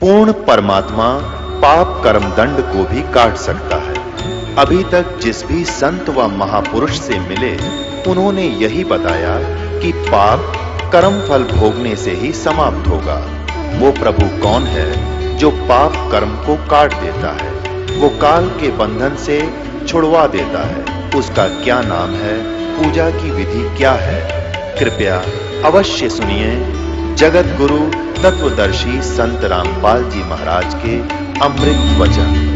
पूर्ण परमात्मा पाप कर्म दंड को भी काट सकता है। अभी तक जिस भी संत व महापुरुष से मिले, उन्होंने यही बताया कि पाप कर्म फल भोगने से ही समाप्त होगा। वो प्रभु कौन है जो पाप कर्म को काट देता है, वो काल के बंधन से छुड़वा देता है। उसका क्या नाम है, पूजा की विधि क्या है? कृपया अवश्य सुनिए जगत गुरु तत्वदर्शी संत रामपाल जी महाराज के अमृत वचन।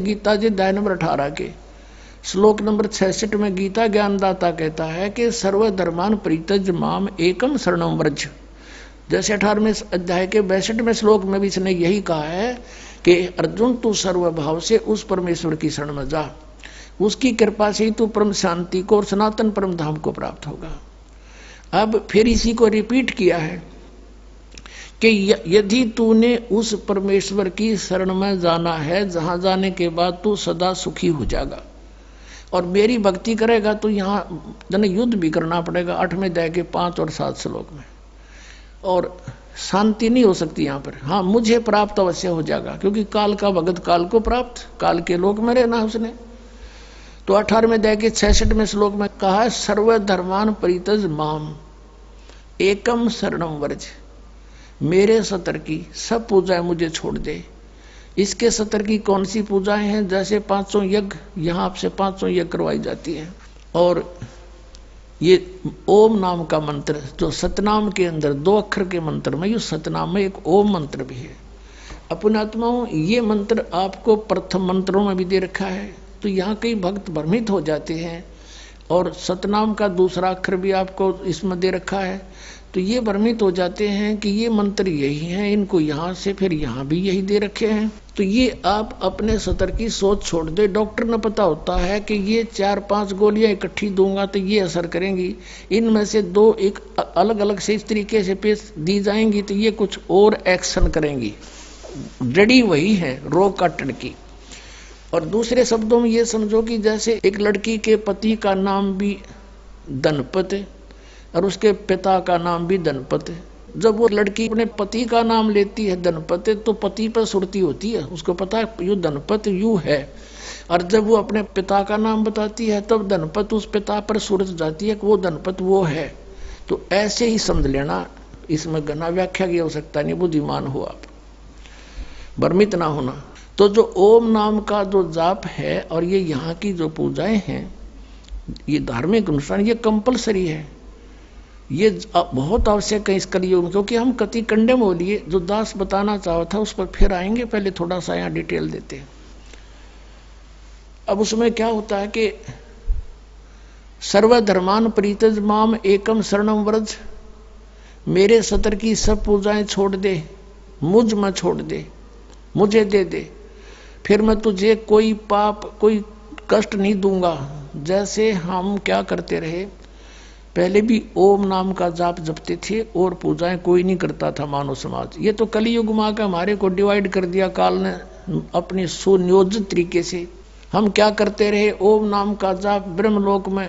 गीता जी अध्याय नंबर 18 के श्लोक नंबर 66 में गीता ज्ञानदाता कहता है कि सर्वधर्मान परित्यज्य माम एकम शरणम व्रज। जैसे 18वें अध्याय के 62वें श्लोक में भी इसने यही कहा है कि अर्जुन तू सर्वभाव से उस परमेश्वर की शरण में जा, उसकी कृपा से ही तू परम शांति को और सनातन परम धाम को प्राप्त होगा। अब फिर इसी को रिपीट किया है कि यदि तूने उस परमेश्वर की शरण में जाना है, जहां जाने के बाद तू सदा सुखी हो जाएगा और मेरी भक्ति करेगा तो यहाँ जन युद्ध भी करना पड़ेगा 8वें अध्याय के 5 और 7 श्लोक में, और शांति नहीं हो सकती यहाँ पर। हाँ, मुझे प्राप्त अवश्य हो जाएगा, क्योंकि काल का भगत काल को प्राप्त, काल के लोक में रहना उसने। तो 18वें अध्याय के 66वें श्लोक में कहा है सर्वधर्मान परित्यज माम एकम शरणम व्रज। मेरे सतर की सब पूजाएं मुझे छोड़ दे। इसके सतर की कौन सी पूजाएं हैं? जैसे 500 यज्ञ, यहाँ आपसे 500 यज्ञ करवाई जाती है, और ये ओम नाम का मंत्र जो सतनाम के अंदर 2 अक्षर के मंत्र में, ये सतनाम में एक ओम मंत्र भी है। अपने आत्माओं, ये मंत्र आपको प्रथम मंत्रों में भी दे रखा है, तो यहाँ कई भक्त भ्रमित हो जाते हैं, और सतनाम का दूसरा अक्षर भी आपको इसमें दे रखा है, तो ये भ्रमित हो जाते हैं कि ये मंत्र यही हैं, इनको यहाँ से फिर यहाँ भी यही दे रखे हैं। तो ये आप अपने सतर की सोच छोड़ दे। डॉक्टर ने पता होता है कि ये 4-5 गोलियां इकट्ठी दूंगा तो ये असर करेंगी, इनमें से 2 एक अलग अलग से इस तरीके से पेश दी जाएंगी तो ये कुछ और एक्शन करेंगी। जड़ी वही है रोग काटने की। और दूसरे शब्दों में ये समझो कि जैसे एक लड़की के पति का नाम भी धनपत है और उसके पिता का नाम भी धनपत है। जब वो लड़की अपने पति का नाम लेती है धनपत, तो पति पर सुरती होती है, उसको पता है यू धनपत यू है। और जब वो अपने पिता का नाम बताती है तब धनपत उस पिता पर सुरत जाती है कि वो धनपत वो है। तो ऐसे ही समझ लेना, इसमें घना व्याख्या की आवश्यकता नहीं, बुद्धिमान हो आप, भ्रमित ना होना। तो जो ओम नाम का जो जाप है और ये यहाँ की जो पूजाएं हैं, ये धार्मिक अनुष्ठान, ये कंपलसरी है, ये बहुत आवश्यक है इस कलयुग में, क्योंकि हम कति कंडम हो लिए। जो दास बताना चाहा था उस पर फिर आएंगे, पहले थोड़ा सा यहाँ डिटेल देते हैं। अब उसमें क्या होता है कि सर्वधर्मान परित्यज माम एकम शरणम व्रज। मेरे सतर की सब पूजाएं छोड़ दे, मुझ में छोड़ दे, मुझे दे दे, फिर मैं तुझे कोई पाप कोई कष्ट नहीं दूंगा। जैसे हम क्या करते रहे, पहले भी ओम नाम का जाप जपते थे और पूजाएं कोई नहीं करता था मानव समाज। ये तो कलयुग में आकर हमारे को डिवाइड कर दिया काल ने अपने सुनियोजित तरीके से। हम क्या करते रहे, ओम नाम का जाप ब्रह्मलोक में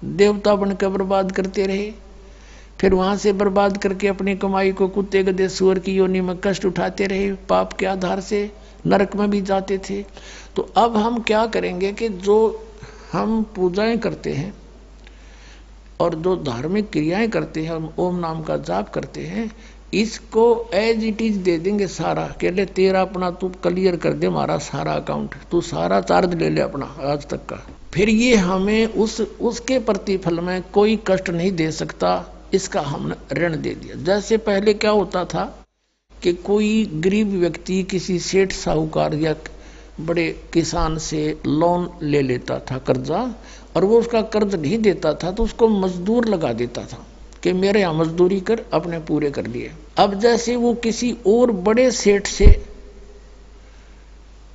देवता बनकर बर्बाद करते रहे, फिर वहां से बर्बाद करके अपनी कमाई को कुत्ते गधे सुअर की योनि में कष्ट उठाते रहे, पाप के आधार से नरक में भी जाते थे। तो अब हम क्या करेंगे कि जो हम पूजाएं करते हैं और जो धार्मिक क्रियाएं करते हैं, हम ओम नाम का जाप करते हैं, इसको एज इट इज दे देंगे सारा, कह ले तेरा अपना तू क्लियर कर दे हमारा सारा अकाउंट, तू सारा चार्ज ले ले अपना आज तक का, फिर ये हमें उसके प्रतिफल में कोई कष्ट नहीं दे सकता, इसका हमने ऋण दे दिया। जैसे पहले क्या होता था कि कोई गरीब व्यक्ति किसी सेठ साहूकार या बड़े किसान से लोन ले लेता था कर्जा, और वो उसका कर्ज नहीं देता था तो उसको मजदूर लगा देता था कि मेरे यहाँ मजदूरी कर, अपने पूरे कर लिए। अब जैसे वो किसी और बड़े सेठ से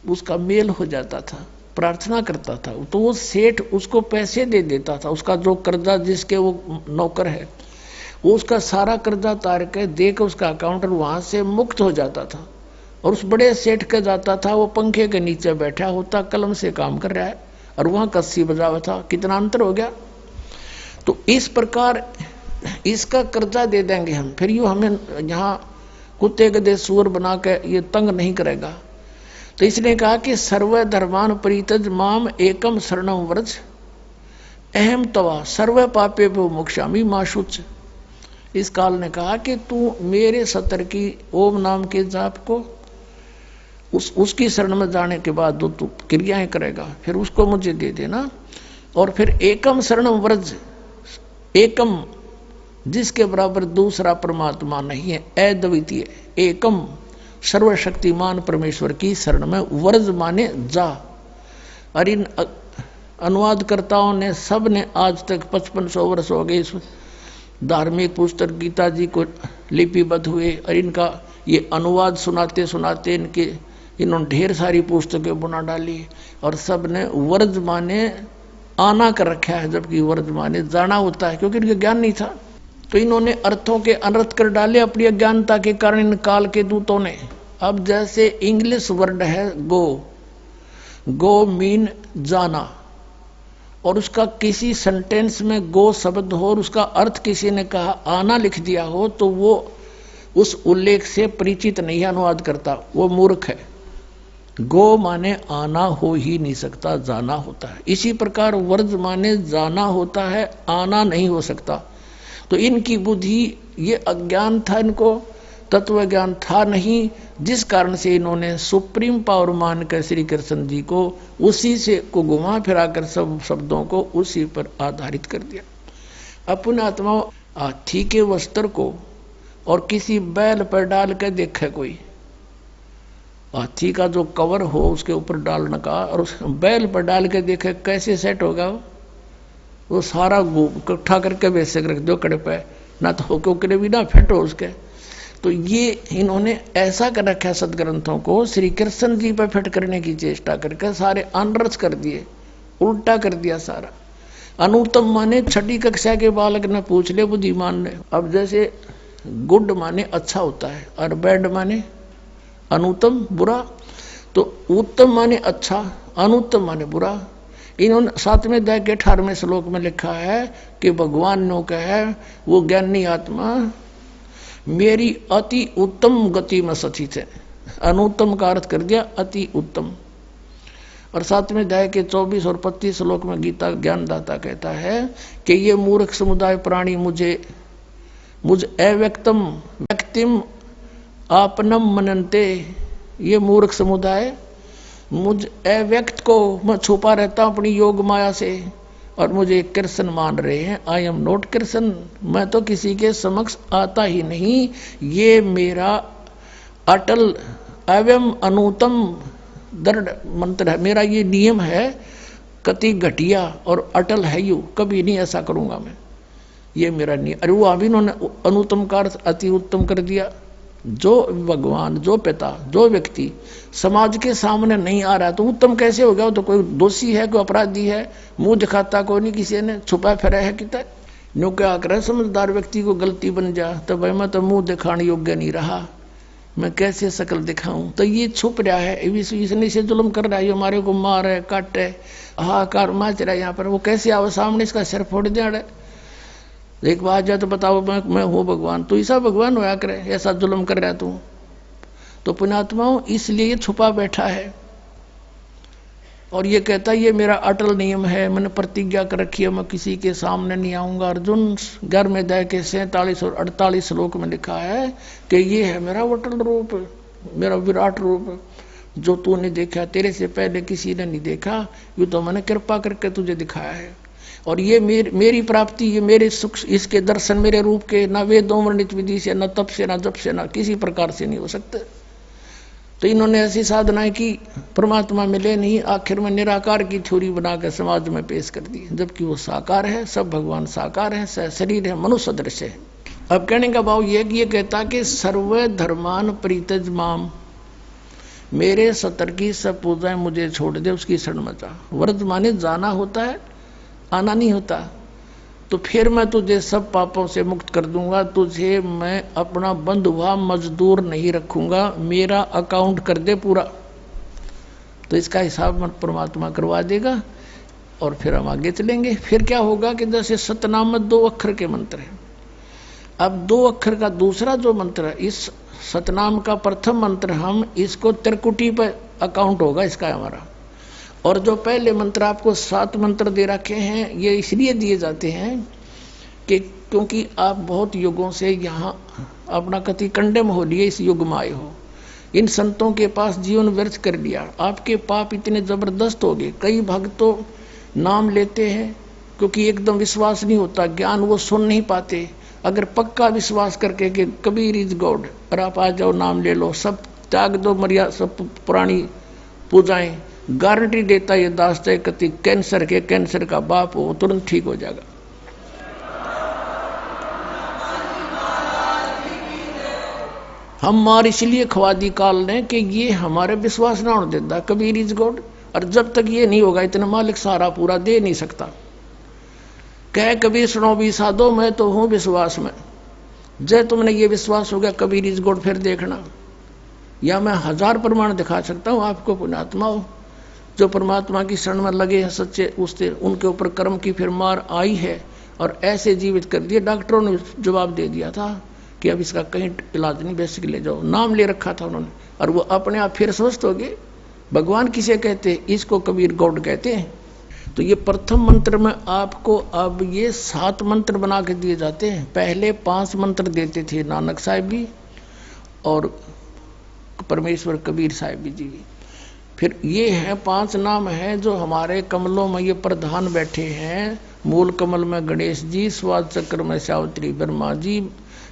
उसका मेल हो जाता था, प्रार्थना करता था, तो वो सेठ उसको पैसे दे देता था, उसका जो कर्जा जिसके वो नौकर है वो उसका सारा कर्जा तार के दे के उसका अकाउंट वहां से मुक्त हो जाता था। और उस बड़े सेठ के जाता था, वो पंखे के नीचे बैठा होता, कलम से काम कर रहा है और वहां कस्सी बजा हुआ था, कितना अंतर हो गया। तो इस प्रकार इसका कर्जा दे देंगे हम, फिर यूँ हमें यहाँ कुत्ते गधे सूअर बना के ये तंग नहीं करेगा। तो इसने कहा कि सर्व धर्मान परित्यज माम एकम शरणम व्रज अहम तवा सर्व पापे मोक्षामि मा शुच। इस काल ने कहा कि तू मेरे सतर की ओम नाम के जाप को उसकी शरण में जाने के बाद जो तू क्रियाएं करेगा फिर उसको मुझे दे देना। और फिर एकम शरणम व्रज, एकम जिसके बराबर दूसरा परमात्मा नहीं है, अद्वितीय एकम सर्वशक्तिमान परमेश्वर की शरण में व्रज माने जा। और इन अनुवादकर्ताओं ने सब ने आज तक 5500 वर्ष हो गए इस धार्मिक पुस्तक गीता जी को लिपिबद्ध हुए, और इनका ये अनुवाद सुनाते सुनाते इन्होंने ढेर सारी पुस्तकें बना डाली, और सब ने व्रज माने आना कर रखा है, जबकि व्रज माने जाना होता है, क्योंकि इनका ज्ञान नहीं था। तो इन्होंने अर्थों के अनर्थ कर डाले अपनी अज्ञानता के कारण इन काल के दूतों ने। अब जैसे इंग्लिश वर्ड है गो मीन जाना, और उसका किसी सेंटेंस में गो शब्द हो और उसका अर्थ किसी ने कहा आना लिख दिया हो, तो वो उस उल्लेख से परिचित नहीं है अनुवाद करता, वो मूर्ख है। गो माने आना हो ही नहीं सकता, जाना होता है। इसी प्रकार वर्ज माने जाना होता है, आना नहीं हो सकता। तो इनकी बुद्धि, ये अज्ञान था, इनको तत्व ज्ञान था नहीं, जिस कारण से इन्होंने सुप्रीम पावर मान कर श्री कृष्ण जी को उसी से को घुमा फिरा कर सब शब्दों को उसी पर आधारित कर दिया। अपने आत्मा हाथी के वस्त्र को और किसी बैल पर डाल कर देखे, कोई हाथी का जो कवर हो उसके ऊपर डालने का और उस बैल पर डाल के देखे कैसे सेट होगा, वो सारा इकट्ठा करके वैसे रख दो कड़े पे, ना तो क्योंकि भी ना फिट हो उसके। तो ये इन्होंने ऐसा कर रखा है सदग्रंथों को, श्री कृष्ण जी पर फिट करने की चेष्टा करके सारे अनरच कर दिए, उल्टा कर दिया सारा। अनुत्तम माने छठी कक्षा के बालक ने पूछ ले बुद्धिमान ने। अब जैसे गुड माने अच्छा होता है और बैड माने अनुत्तम बुरा, तो उत्तम माने अच्छा, अनुत्तम माने बुरा। इन्होंने 7वें अध्याय के 18वें श्लोक में लिखा है कि भगवान ने कहा है वो ज्ञानी आत्मा मेरी अति उत्तम गति में सचित है। अनुत्तम का अर्थ कर दिया अति उत्तम। और 7वें अध्याय के 24 और 25 श्लोक में गीता ज्ञानदाता कहता है कि ये मूर्ख समुदाय प्राणी मुझ अव्यक्तम व्यक्तिम आपनम मनन्ते, ये मूर्ख समुदाय मुझ अव्यक्त को मैं छुपा रहता हूं अपनी योग माया से और मुझे कृष्ण मान रहे हैं। आई एम नॉट कृष्ण, मैं तो किसी के समक्ष आता ही नहीं। ये मेरा अटल एवं अनुतम दृढ़ मंत्र है, मेरा ये नियम है, कति घटिया और अटल है, यू कभी नहीं ऐसा करूंगा मैं, ये मेरा नियम। अरे वो अभी उन्होंने अनुत्तम का अर्थ अति उत्तम कर दिया। जो भगवान, जो पिता, जो व्यक्ति समाज के सामने नहीं आ रहा तो उत्तम कैसे हो गया? तो कोई दोषी है, कोई अपराधी है, मुंह दिखाता कोई नहीं, किसी ने छुपा फिरा है कितना न्यू क्या करे। समझदार व्यक्ति को गलती बन जा तो भाई मैं तो मुंह दिखाने योग्य नहीं रहा, मैं कैसे शकल दिखाऊं? तो ये छुप रहा है, इसने से जुल्म कर रहा है, हमारे को मार है, काट है, हाहाकार मच रहा है यहाँ पर। वो कैसे आओ सामने, इसका सिर फोड़ दिया है। एक बात जा तो बताओ मैं हूँ भगवान, तो ऐसा भगवान होया करे, ऐसा जुल्म कर रहा है तू? तो पुण्यात्माओं इसलिए छुपा बैठा है। और ये कहता है ये मेरा अटल नियम है, मैंने प्रतिज्ञा कर रखी है, मैं किसी के सामने नहीं आऊंगा। अर्जुन 11वें अध्याय के 47 और 48 श्लोक में लिखा है कि ये है मेरा अटल रूप, मेरा विराट रूप, जो तूने देखा, तेरे से पहले किसी ने नहीं देखा, ये तो मैंने कृपा करके तुझे दिखाया है। और ये मेरी प्राप्ति, ये मेरे सुख, इसके दर्शन मेरे रूप के ना वेदों वर्णित विधि से, न तप से, न जप से, न किसी प्रकार से नहीं हो सकते। तो इन्होंने ऐसी साधनाएं की, परमात्मा मिले नहीं, आखिर में निराकार की थ्योरी बनाकर समाज में पेश कर दी, जबकि वो साकार है, सब भगवान साकार है, शरीर है, मनुष्य सदृश है। अब कहने का भाव यह कि ये कहता कि सर्व धर्मान परित्यज माम, मेरे सतर की सब पूजाएं मुझे छोड़ दे, उसकी शरण में जा। व्रत माने जाना होता है, आना नहीं होता। तो फिर मैं तुझे सब पापों से मुक्त कर दूंगा, तुझे मैं अपना बंधुआ मजदूर नहीं रखूंगा, मेरा अकाउंट कर दे पूरा। तो इसका हिसाब परमात्मा करवा देगा और फिर हम आगे चलेंगे। फिर क्या होगा कि जैसे सतनाम में 2 अक्षर के मंत्र हैं, अब 2 अक्षर का दूसरा जो मंत्र है, इस सतनाम का प्रथम मंत्र, हम इसको त्रिकुटी पर अकाउंट होगा इसका हमारा। और जो पहले मंत्र आपको 7 मंत्र दे रखे हैं, ये इसलिए दिए जाते हैं कि क्योंकि आप बहुत युगों से यहाँ अपना कति कंडम हो लिए, इस युग में आए हो, इन संतों के पास जीवन व्यर्थ कर लिया, आपके पाप इतने जबरदस्त हो गए। कई भक्त तो नाम लेते हैं क्योंकि एकदम विश्वास नहीं होता, ज्ञान वो सुन नहीं पाते। अगर पक्का विश्वास करके कि कबीर इज गॉड, और आप आ जाओ, नाम ले लो, सब त्याग दो, मर्यादा सब पुरानी पूजाएं, गारंटी देता ये दास्ते कति कैंसर का बाप हो, तुरंत ठीक हो जाएगा। हम मार इसलिए खवा दी काल ने कि ये हमारे विश्वास ना होने देता कबीर इज गॉड, और जब तक ये नहीं होगा इतना मालिक सारा पूरा दे नहीं सकता। कह कबीर सुनो भी साधो, मैं तो हूं विश्वास में। जय तुमने ये विश्वास हो गया कबीर इज गॉड, फिर देखना, या मैं 1000 प्रमाण दिखा सकता हूं आपको, पुण्यात्मा हो जो परमात्मा की शरण में लगे हैं सच्चे, उससे उनके ऊपर कर्म की फिर मार आई है और ऐसे जीवित कर दिए। डॉक्टरों ने जवाब दे दिया था कि अब इसका कहीं इलाज नहीं, बेसिक ले जाओ, नाम ले रखा था उन्होंने, और वो अपने आप फिर स्वस्थ हो गए। भगवान किसे कहते, इसको कबीर गॉड कहते हैं। तो ये प्रथम मंत्र में आपको अब ये 7 मंत्र बना के दिए जाते हैं। पहले 5 मंत्र देते थे नानक साहिब भी और परमेश्वर कबीर साहिब जी। फिर ये है 5 नाम हैं जो हमारे कमलों में ये प्रधान बैठे हैं। मूल कमल में गणेश जी, स्वाद चक्र में सावित्री ब्रह्मा जी,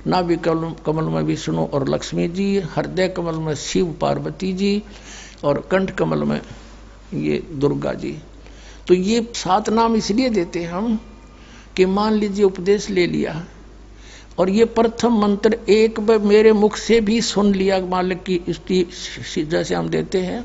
नाभि कमल में विष्णु और लक्ष्मी जी, हृदय कमल में शिव पार्वती जी, और कंठ कमल में ये दुर्गा जी। तो ये 7 नाम इसलिए देते हम कि मान लीजिए उपदेश ले लिया और ये प्रथम मंत्र एक बार मेरे मुख से भी सुन लिया मालिक की स्तुति जैसे हम देते हैं,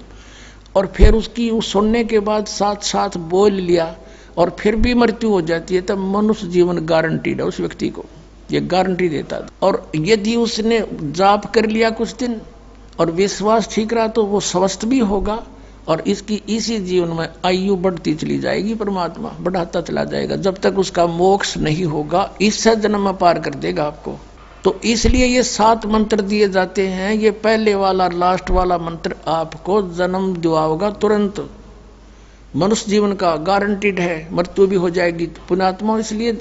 और फिर उसकी उस सुनने के बाद साथ साथ बोल लिया और फिर भी मृत्यु हो जाती है, तब मनुष्य जीवन गारंटीड है उस व्यक्ति को, ये गारंटी देता है। और यदि उसने जाप कर लिया कुछ दिन और विश्वास ठीक रहा तो वो स्वस्थ भी होगा और इसकी इसी जीवन में आयु बढ़ती चली जाएगी, परमात्मा बढ़ाता चला जाएगा जब तक उसका मोक्ष नहीं होगा, इससे जन्म में पार कर देगा आपको। तो इसलिए ये 7 मंत्र दिए जाते हैं। ये पहले वाला लास्ट वाला मंत्र आपको जन्म दिलाएगा तुरंत, मनुष्य जीवन का गारंटीड है, मृत्यु भी हो जाएगी पुण्यात्मा। इसलिए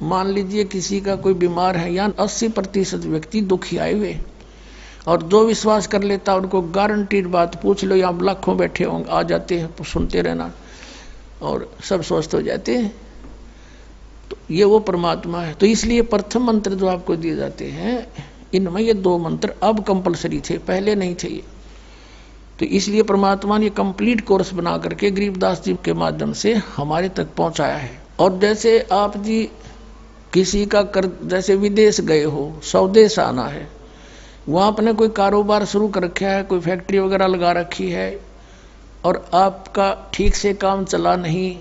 मान लीजिए किसी का कोई बीमार है, या 80% व्यक्ति दुखी आए हुए, और जो विश्वास कर लेता उनको गारंटीड बात पूछ लो, यहाँ लाखों बैठे होंगे, आ जाते हैं, सुनते रहना और सब स्वस्थ हो जाते हैं। तो ये वो परमात्मा है। तो इसलिए प्रथम मंत्र जो आपको दिए जाते हैं इनमें ये 2 मंत्र अब कंपलसरी थे, पहले नहीं थे ये। तो इसलिए परमात्मा ने कंप्लीट कोर्स बना करके गरीबदास जी के माध्यम से हमारे तक पहुंचाया है। और जैसे आप जी किसी का जैसे विदेश गए हो, स्वदेश आना है, वहाँ आपने कोई कारोबार शुरू कर रखा है, कोई फैक्ट्री वगैरह लगा रखी है और आपका ठीक से काम चला नहीं,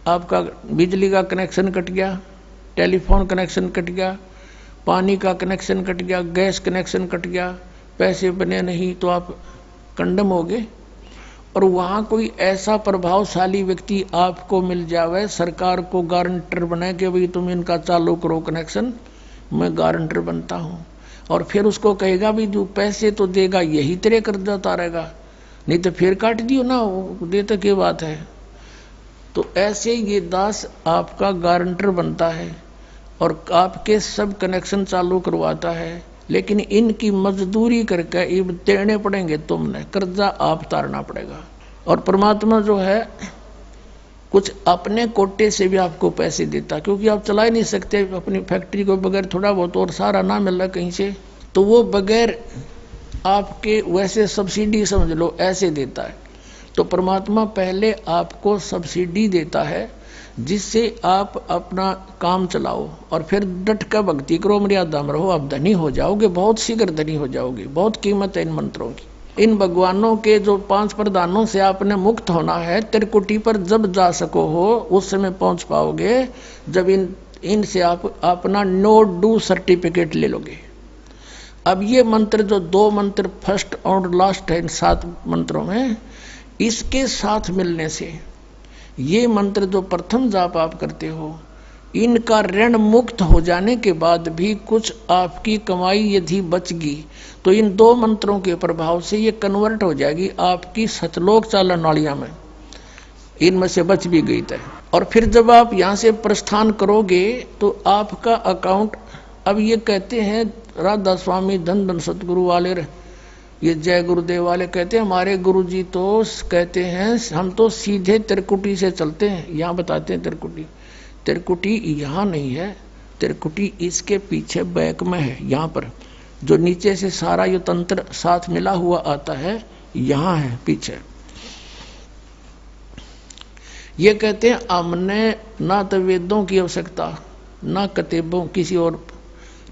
आपका बिजली का कनेक्शन कट गया, टेलीफोन कनेक्शन कट गया, पानी का कनेक्शन कट गया, गैस कनेक्शन कट गया, पैसे बने नहीं तो आप कंडम हो गए। और वहाँ कोई ऐसा प्रभावशाली व्यक्ति आपको मिल जावे, सरकार को गारंटर बनाए कि भाई तुम इनका चालू करो कनेक्शन, मैं गारंटर बनता हूँ, और फिर उसको कहेगा भी जो पैसे तो देगा यही तेरे कर्जा उतारेगा, नहीं तो फिर काट दियो ना, वो देता क्या बात है। तो ऐसे ये दास आपका गारंटर बनता है और आपके सब कनेक्शन चालू करवाता है, लेकिन इनकी मजदूरी करके ये देने पड़ेंगे तुमने, कर्जा आप तारना पड़ेगा। और परमात्मा जो है कुछ अपने कोटे से भी आपको पैसे देता, क्योंकि आप चला ही नहीं सकते अपनी फैक्ट्री को बगैर थोड़ा बहुत और सारा ना मिल रहा कहीं से, तो वो बगैर आपके वैसे सब्सिडी समझ लो ऐसे देता है। तो परमात्मा पहले आपको सब्सिडी देता है जिससे आप अपना काम चलाओ और फिर डट कर भक्ति करो, मर्यादा में रहो, आप धनी हो जाओगे, बहुत शीघ्र धनी हो जाओगे। बहुत कीमत है इन मंत्रों की। इन भगवानों के जो 5 प्रधानों से आपने मुक्त होना है, त्रिकुटी पर जब जा सको हो उस समय पहुंच पाओगे जब इनसे आप अपना नो डू सर्टिफिकेट ले लोगे। अब ये मंत्र जो 2 मंत्र फर्स्ट और लास्ट है इन 7 मंत्रों में, इसके साथ मिलने से ये मंत्र जो प्रथम जाप आप करते हो, इनका ऋण मुक्त हो जाने के बाद भी कुछ आपकी कमाई यदि बचगी तो इन 2 मंत्रों के प्रभाव से ये कन्वर्ट हो जाएगी आपकी सतलोक चालन नालियां में, इनमें से बच भी गई तय। और फिर जब आप यहाँ से प्रस्थान करोगे तो आपका अकाउंट, अब ये कहते हैं राधा स्वामी धन धन सतगुरु वाले, ये जय गुरुदेव वाले कहते हैं, हमारे गुरुजी तो कहते हैं हम तो सीधे त्रिकुटी से चलते हैं। यहाँ बताते हैं त्रिकुटी यहाँ नहीं है, त्रिकुटी इसके पीछे बैक में है, यहाँ पर जो नीचे से सारा ये तंत्र साथ मिला हुआ आता है, यहाँ है पीछे। ये कहते हैं हमने ना तो वेदों की आवश्यकता, ना किताबों किसी और,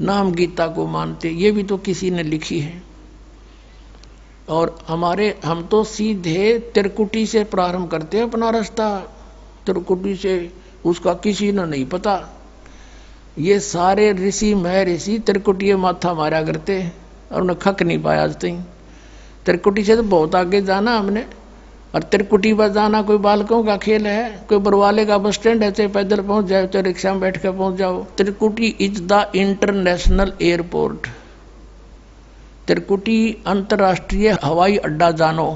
ना हम गीता को मानते, ये भी तो किसी ने लिखी है। और हम तो सीधे त्रिकुटी से प्रारंभ करते हैं अपना रास्ता, त्रिकुटी से, उसका किसी ने नहीं पता। ये सारे ऋषि महर्षि त्रिकुटी माथा मारा करते और उन्हें खक नहीं पाया आज तक। त्रिकुटी से तो बहुत आगे जाना हमने, और त्रिकुटी पर जाना कोई बालकों का खेल है, कोई बरवाले का बस स्टैंड है, चाहे पैदल पहुंच जाओ चाहे रिक्शा में बैठ कर पहुंच जाओ। त्रिकुटी इज द इंटरनेशनल एयरपोर्ट, त्रिकुटी अंतर्राष्ट्रीय हवाई अड्डा जानो।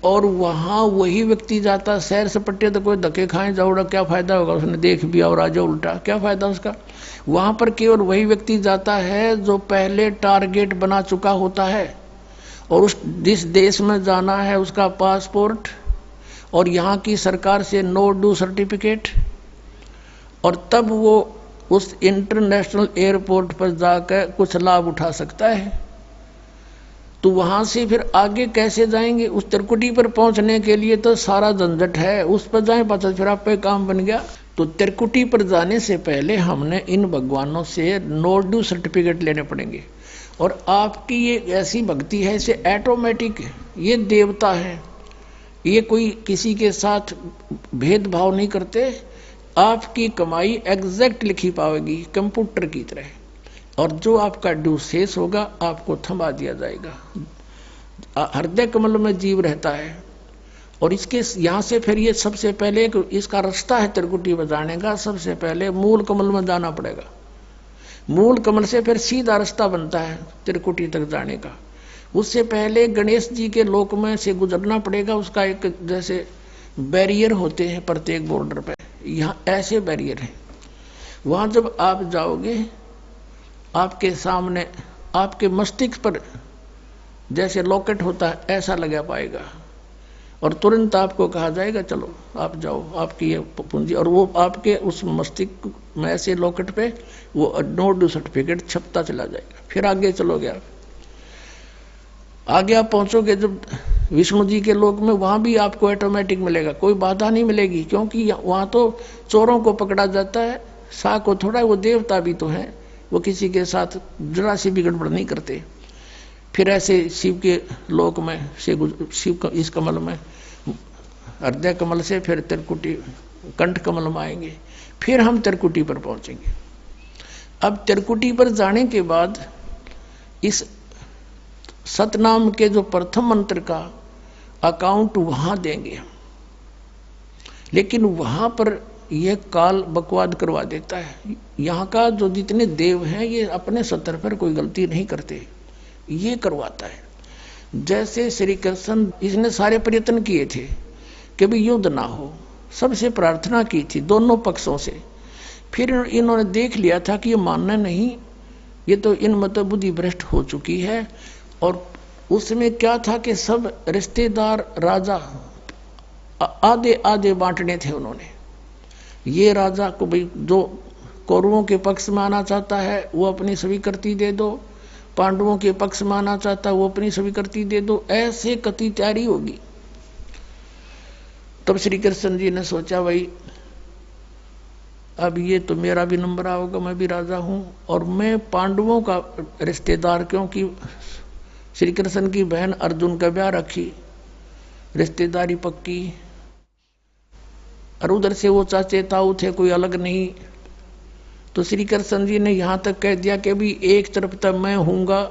और वहां वही व्यक्ति जाता सैर सपट्टे, तो कोई धक्के खाए जाओड़ा क्या फायदा होगा, उसने देख भी और राजा उल्टा क्या फायदा उसका। वहां पर केवल वही व्यक्ति जाता है जो पहले टारगेट बना चुका होता है, और जिस देश में जाना है उसका पासपोर्ट और यहाँ की सरकार से नो डू सर्टिफिकेट, और तब वो उस इंटरनेशनल एयरपोर्ट पर जाकर कुछ लाभ उठा सकता है। तो वहां से फिर आगे कैसे जाएंगे, उस त्रिकुटी पर पहुंचने के लिए तो सारा झंझट है, उस पर जाए पता फिर आप पे काम बन गया। तो त्रिकुटी पर जाने से पहले हमने इन भगवानों से नो डू सर्टिफिकेट लेने पड़ेंगे। और आपकी ये ऐसी भक्ति है, इसे ऑटोमेटिक, ये देवता है, ये कोई किसी के साथ भेदभाव नहीं करते। आपकी कमाई एग्जैक्ट लिखी पाएगी कंप्यूटर की तरह, और जो आपका ड्यू शेष होगा आपको थमा दिया जाएगा। हृदय कमल में जीव रहता है, और इसके यहाँ से फिर ये सबसे पहले इसका रास्ता है त्रिकुटी बजाने का, सबसे पहले मूल कमल में जाना पड़ेगा। मूल कमल से फिर सीधा रास्ता बनता है त्रिकुटी तक जाने का। उससे पहले गणेश जी के लोक में से गुजरना पड़ेगा, उसका एक जैसे बैरियर होते हैं प्रत्येक बॉर्डर पे, यहाँ ऐसे बैरियर है। वहाँ जब आप जाओगे आपके सामने आपके मस्तिष्क पर जैसे लॉकेट होता है ऐसा लगा पाएगा, और तुरंत आपको कहा जाएगा चलो आप जाओ, आपकी ये पूंजी, और वो आपके उस मस्तिष्क में ऐसे लॉकेट पे वो नो डू सर्टिफिकेट छपता चला जाएगा। फिर आगे चलोगे आप, आगे आप पहुंचोगे जब विष्णु जी के लोक में, वहां भी आपको ऑटोमेटिक मिलेगा, कोई बाधा नहीं मिलेगी, क्योंकि वहां तो चोरों को पकड़ा जाता है, सा को थोड़ा, वो देवता भी तो है, वो किसी के साथ जरा सी भी गड़बड़ नहीं करते। फिर ऐसे शिव के लोक में से शिव इस कमल में, हृदय कमल से फिर त्रिकुटी कंठ कमल में आएंगे, फिर हम त्रिकुटी पर पहुंचेंगे। अब त्रिकुटी पर जाने के बाद इस सतनाम के जो प्रथम मंत्र का अकाउंट वहां देंगे, लेकिन वहां पर यह काल बकवाद करवा देता है। यहाँ का जो जितने देव हैं ये अपने सतर पर कोई गलती नहीं करते, ये करवाता है। जैसे श्री कृष्ण इसने सारे प्रयत्न किए थे कि भी युद्ध ना हो, सबसे प्रार्थना की थी दोनों पक्षों से। फिर इन्होंने देख लिया था कि ये मानना नहीं, ये तो इन मत बुद्धि भ्रष्ट हो चुकी है। और उसमें क्या था कि सब रिश्तेदार राजा आधे आधे बांटने थे उन्होंने। ये राजा को भाई जो कौरवों के पक्ष में आना चाहता है वो अपनी स्वीकृति दे दो, पांडवों के पक्ष में आना चाहता है वो अपनी स्वीकृति दे दो, ऐसे कति तैयारी होगी। तब श्री कृष्ण जी ने सोचा भाई अब ये तो मेरा भी नंबर आओगा, मैं भी राजा हूं और मैं पांडवों का रिश्तेदार, क्योंकि श्री कृष्ण की बहन अर्जुन का ब्याह रखी, रिश्तेदारी पक्की। और उधर से वो चाचे ताऊ थे, कोई अलग नहीं। तो श्री कृष्ण जी ने यहां तक कह दिया कि भी एक तरफ तक मैं हूंगा,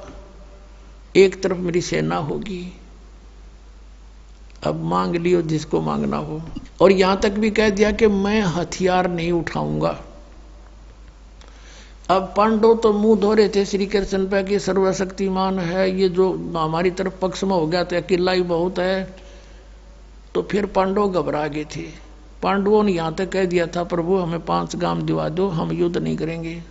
एक तरफ मेरी सेना होगी, अब मांग लियो जिसको मांगना हो। और यहां तक भी कह दिया कि मैं हथियार नहीं उठाऊंगा। अब पांडव तो मुंह धो रहे थे श्री कृष्ण पे कि सर्वशक्तिमान है, ये जो हमारी तरफ पक्ष में हो गया तो अकेला ही बहुत है। तो फिर पांडव घबरा गए थे। पांडवों ने यहां तक कह दिया था प्रभु हमें 5 गांव दिवा दो, हम युद्ध नहीं करेंगे।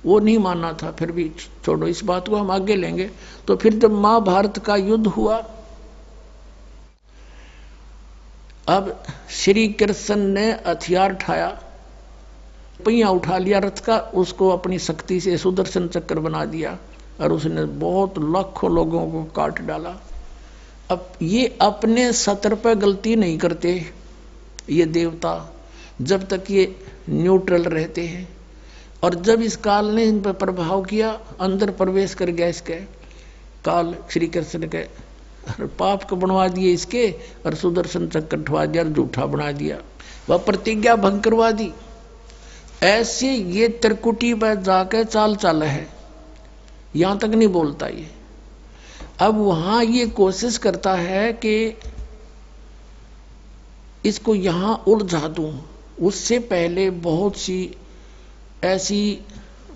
वो नहीं मानना था, फिर भी छोड़ो इस बात को, हम आगे लेंगे। तो फिर जब महाभारत का युद्ध हुआ, अब श्री कृष्ण ने हथियार उठाया, पहिया उठा लिया रथ का, उसको अपनी शक्ति से सुदर्शन चक्र बना दिया और उसने बहुत लाखों लोगों को काट डाला। अब ये अपने सतर पर गलती नहीं करते ये देवता, जब तक ये न्यूट्रल रहते हैं। और जब इस काल ने इन पर प्रभाव किया, अंदर प्रवेश कर गया इसके काल, श्री कृष्ण के पाप को बनवा दिए इसके, और सुदर्शन चक्र उठवा दिया और झूठा बना दिया, वह प्रतिज्ञा भंग करवा दी। ऐसे ये त्रिकुटी पर जाकर चाल चाल है, यहां तक नहीं बोलता ये। अब वहां ये कोशिश करता है कि इसको यहां उलझा दूं। उससे पहले बहुत सी ऐसी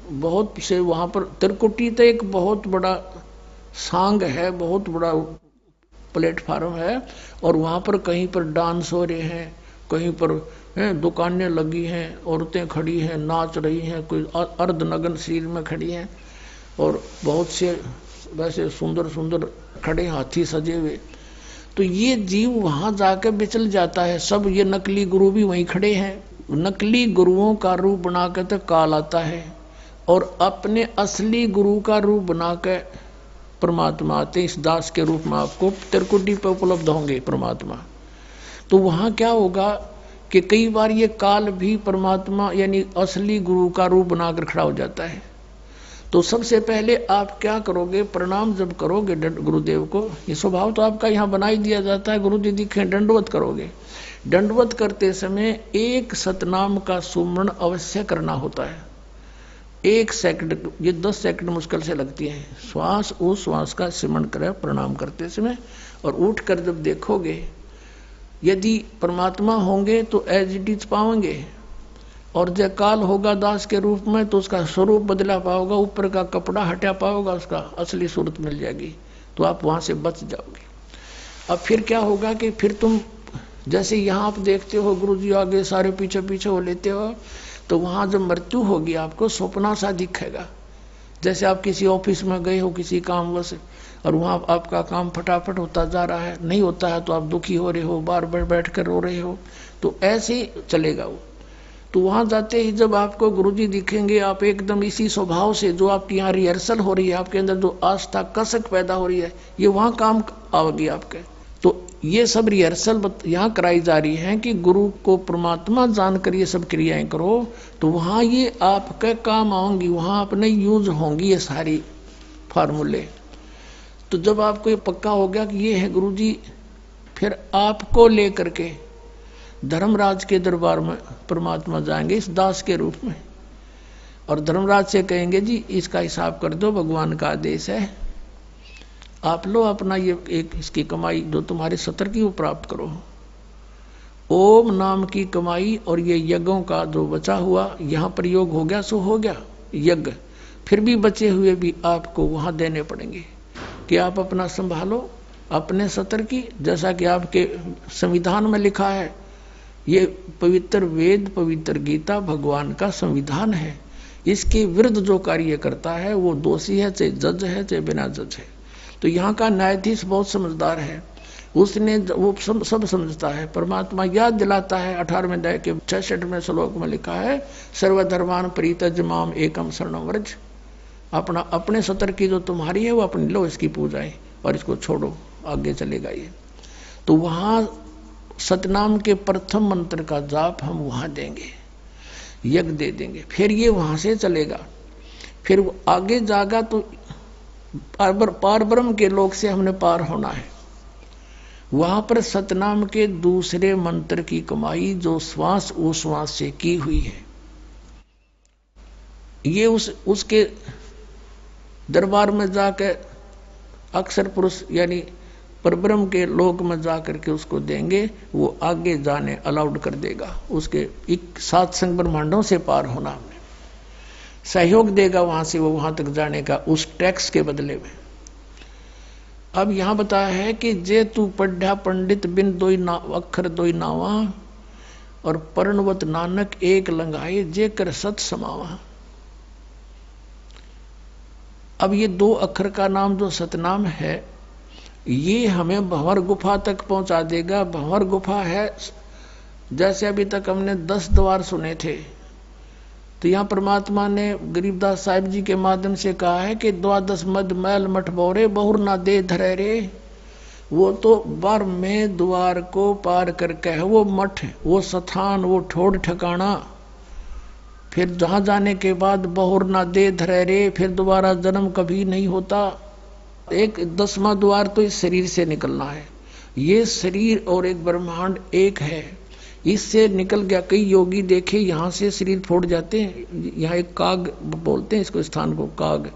बहुत से वहां पर त्रिकुटी तो एक बहुत बड़ा सांग है, बहुत बड़ा प्लेटफार्म है, और वहां पर कहीं पर डांस हो रहे हैं, कहीं पर दुकानें लगी हैं, औरतें खड़ी हैं, नाच रही हैं, कोई अर्धनग्न शरीर में खड़ी हैं, और बहुत से वैसे सुंदर सुंदर खड़े हाथी सजे हुए। तो ये जीव वहां जाकर बिचल जाता है। सब ये नकली गुरु भी वहीं खड़े हैं, नकली गुरुओं का रूप बनाकर तो काल आता है, और अपने असली गुरु का रूप बनाकर परमात्मा आते। इस दास के रूप में आपको त्रिकुटी पर उपलब्ध होंगे परमात्मा। तो वहां क्या होगा कि कई बार ये काल भी परमात्मा यानी असली गुरु का रूप बनाकर खड़ा हो जाता है। तो सबसे पहले आप क्या करोगे, प्रणाम जब करोगे गुरुदेव को, ये स्वभाव तो आपका यहाँ बना ही दिया जाता है, गुरु जी दिखे दंडवत करोगे। दंडवत करते समय एक सतनाम का सुमरण अवश्य करना होता है। 1 सेकंड, ये 10 सेकंड मुश्किल से लगती है। श्वास उस श्वास का सिमरण करें प्रणाम करते समय, और उठ कर जब देखोगे यदि परमात्मा होंगे तो एज इट इज पाओगे, और जब काल होगा दास के रूप में तो उसका स्वरूप बदला पाओगा, ऊपर का कपड़ा हटा पाओगा, उसका असली सूरत मिल जाएगी, तो आप वहां से बच जाओगे। अब फिर क्या होगा कि फिर तुम जैसे यहाँ आप देखते हो गुरु जी आगे सारे पीछे पीछे हो लेते हो, तो वहां जब मृत्यु होगी आपको सपना सा दिखेगा। जैसे आप किसी ऑफिस में गए हो किसी कामवश, और वहां आपका काम फटाफट होता जा रहा है, नहीं होता है तो आप दुखी हो रहे हो, बार बार बैठ कर रो रहे हो, तो ऐसे ही चलेगा वो। तो वहां जाते ही जब आपको गुरुजी दिखेंगे, आप एकदम इसी स्वभाव से जो आपकी यहाँ रिहर्सल हो रही है, आपके अंदर जो आस्था कसक पैदा हो रही है, ये वहां काम आवेगी आपके। तो ये सब रिहर्सल यहाँ कराई जा रही है कि गुरु को परमात्मा जानकर ये सब क्रियाएं करो, तो वहां ये आपके काम आएंगी, वहां अपने यूज होंगी ये सारी फार्मूले। तो जब आपको ये पक्का हो गया कि ये है गुरुजी, फिर आपको लेकर के धर्मराज के दरबार में परमात्मा जाएंगे इस दास के रूप में, और धर्मराज से कहेंगे जी इसका हिसाब कर दो, भगवान का आदेश है, आप लो अपना ये एक इसकी कमाई जो तुम्हारे सतर की वो प्राप्त करो। ओम नाम की कमाई और ये यज्ञों का जो बचा हुआ यहाँ प्रयोग हो गया सो हो गया यज्ञ, फिर भी बचे हुए भी आपको वहाँ देने पड़ेंगे कि आप अपना संभालो अपने सत्र की, जैसा कि आपके संविधान में लिखा है। ये पवित्र वेद, पवित्र गीता भगवान का संविधान है। इसके विरुद्ध जो कार्य करता है वो दोषी है, चाहे जज है चाहे बिना जज है। तो यहाँ का न्यायाधीश बहुत समझदार है, उसने वो सब समझता है। परमात्मा याद दिलाता है 18वें अध्याय के 66वें श्लोक में लिखा है, सर्वधर्मान परित्यज माम एकम शरणं व्रज। अपने सत्र की जो तुम्हारी है वो अपनी लो, इसकी पूजाएं और इसको छोड़ो, आगे चलेगा ये। तो वहां सतनाम के प्रथम मंत्र का जाप हम वहां देंगे, यज्ञ दे देंगे, फिर ये वहां से चलेगा। फिर वो आगे जागा तो पार ब्रह्म के लोक से हमने पार होना है। वहां पर सतनाम के दूसरे मंत्र की कमाई जो श्वास उश्वास से की हुई है, ये उसके दरबार में जाकर अक्षर पुरुष यानी परब्रह्म के लोक में जाकर के उसको देंगे, वो आगे जाने अलाउड कर देगा। उसके 7 संग ब्रह्मांडों से पार होना हमने सहयोग देगा वहां से, वो वहां तक जाने का उस टैक्स के बदले में। अब यहां बताया है कि जे तू पढ़ा पंडित बिन दोई ना अक्षर दोई नावा, और पर्णवत नानक एक लंगाए जे कर सत समावा। अब ये 2 अक्षर का नाम जो सतनाम है, ये हमें भंवर गुफा तक पहुंचा देगा। भंवर गुफा है, जैसे अभी तक हमने 10 द्वार सुने थे, तो यहाँ परमात्मा ने गरीबदास साहिब जी के माध्यम से कहा है कि 12 मद मैल मठ बोरे बहुर ना दे धरे रे। वो तो 12वें द्वार को पार करके है वो मठ, वो स्थान, वो ठोड़ ठिकाना। फिर जहां जाने के बाद बहुर ना दे धरे रे, फिर दोबारा जन्म कभी नहीं होता। एक 10वां द्वार तो इस शरीर से निकलना है। ये शरीर और एक ब्रह्मांड एक है, इससे निकल गया। कई योगी देखे यहाँ से शरीर फोड़ जाते हैं। यहाँ एक काग बोलते हैं इसको, स्थान को काग।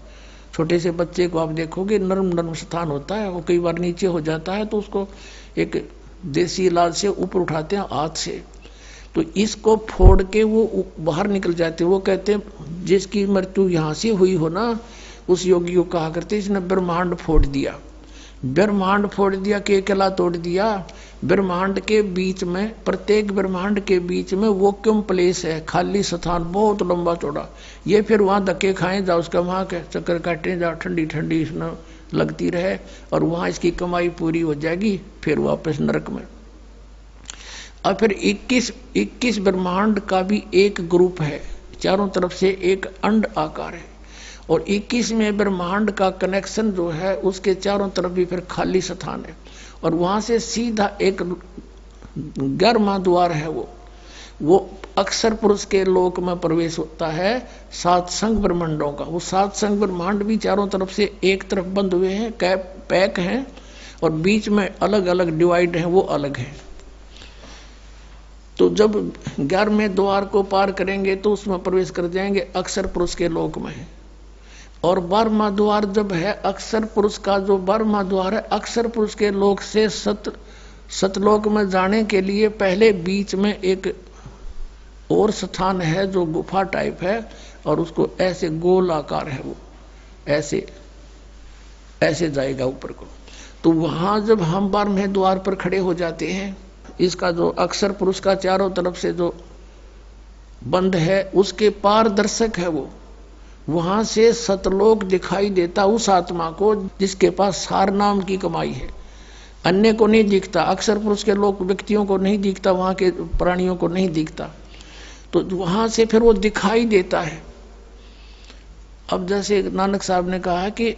छोटे से बच्चे को आप देखोगे, नरम नरम स्थान होता है, वो कई बार नीचे हो जाता है तो उसको एक देसी इलाज से ऊपर उठाते हैं हाथ से, तो इसको फोड़ के वो बाहर निकल जाते हैं। वो कहते हैं जिसकी मृत्यु यहाँ से हुई हो ना, उस योगी को कहा करते इसने ब्रह्मांड फोड़ दिया। ब्रह्मांड फोड़ दिया के अकेला तोड़ दिया। ब्रह्मांड के बीच में, प्रत्येक ब्रह्मांड के बीच में वो क्यों प्लेस है, खाली स्थान बहुत लंबा चौड़ा। ये फिर वहां धक्के खाएं जाओ, उसका वहां के चक्कर काटे जाओ, ठंडी ठंडी इसमें लगती रहे, और वहां इसकी कमाई पूरी हो जाएगी, फिर वापस नरक में। और फिर 21 ब्रह्मांड का भी एक ग्रुप है, चारों तरफ से एक अंड आकार है, और 21वें ब्रह्मांड का कनेक्शन जो है उसके चारों तरफ भी फिर खाली स्थान है, और वहां से सीधा एक 11वां द्वार है, वो अक्षर पुरुष के लोक में प्रवेश होता है 7 संग ब्रह्मांडों का। वो 7 संग ब्रह्मांड भी चारों तरफ से एक तरफ बंद हुए हैं, पैक हैं, और बीच में अलग अलग डिवाइड हैं, वो अलग हैं। तो जब 11वें द्वार को पार करेंगे तो उसमें प्रवेश कर जाएंगे अक्षर पुरुष के लोक में। और 12वां द्वार जब है अक्षर पुरुष का, जो 12वां द्वार है अक्षर पुरुष के लोक से सतलोक में जाने के लिए पहले बीच में एक और स्थान है जो गुफा टाइप है, और उसको ऐसे गोल आकार है, वो ऐसे जाएगा ऊपर को। तो वहां जब हम 12वें द्वार पर खड़े हो जाते हैं, इसका जो अक्षर पुरुष का चारों तरफ से जो बंद है उसके पारदर्शक है, वो वहां से सतलोक दिखाई देता उस आत्मा को जिसके पास सार नाम की कमाई है। अन्य को नहीं दिखता, अक्षर पुरुष के लोग व्यक्तियों को नहीं दिखता, वहां के प्राणियों को नहीं दिखता, तो वहां से फिर वो दिखाई देता है। अब जैसे नानक साहब ने कहा है कि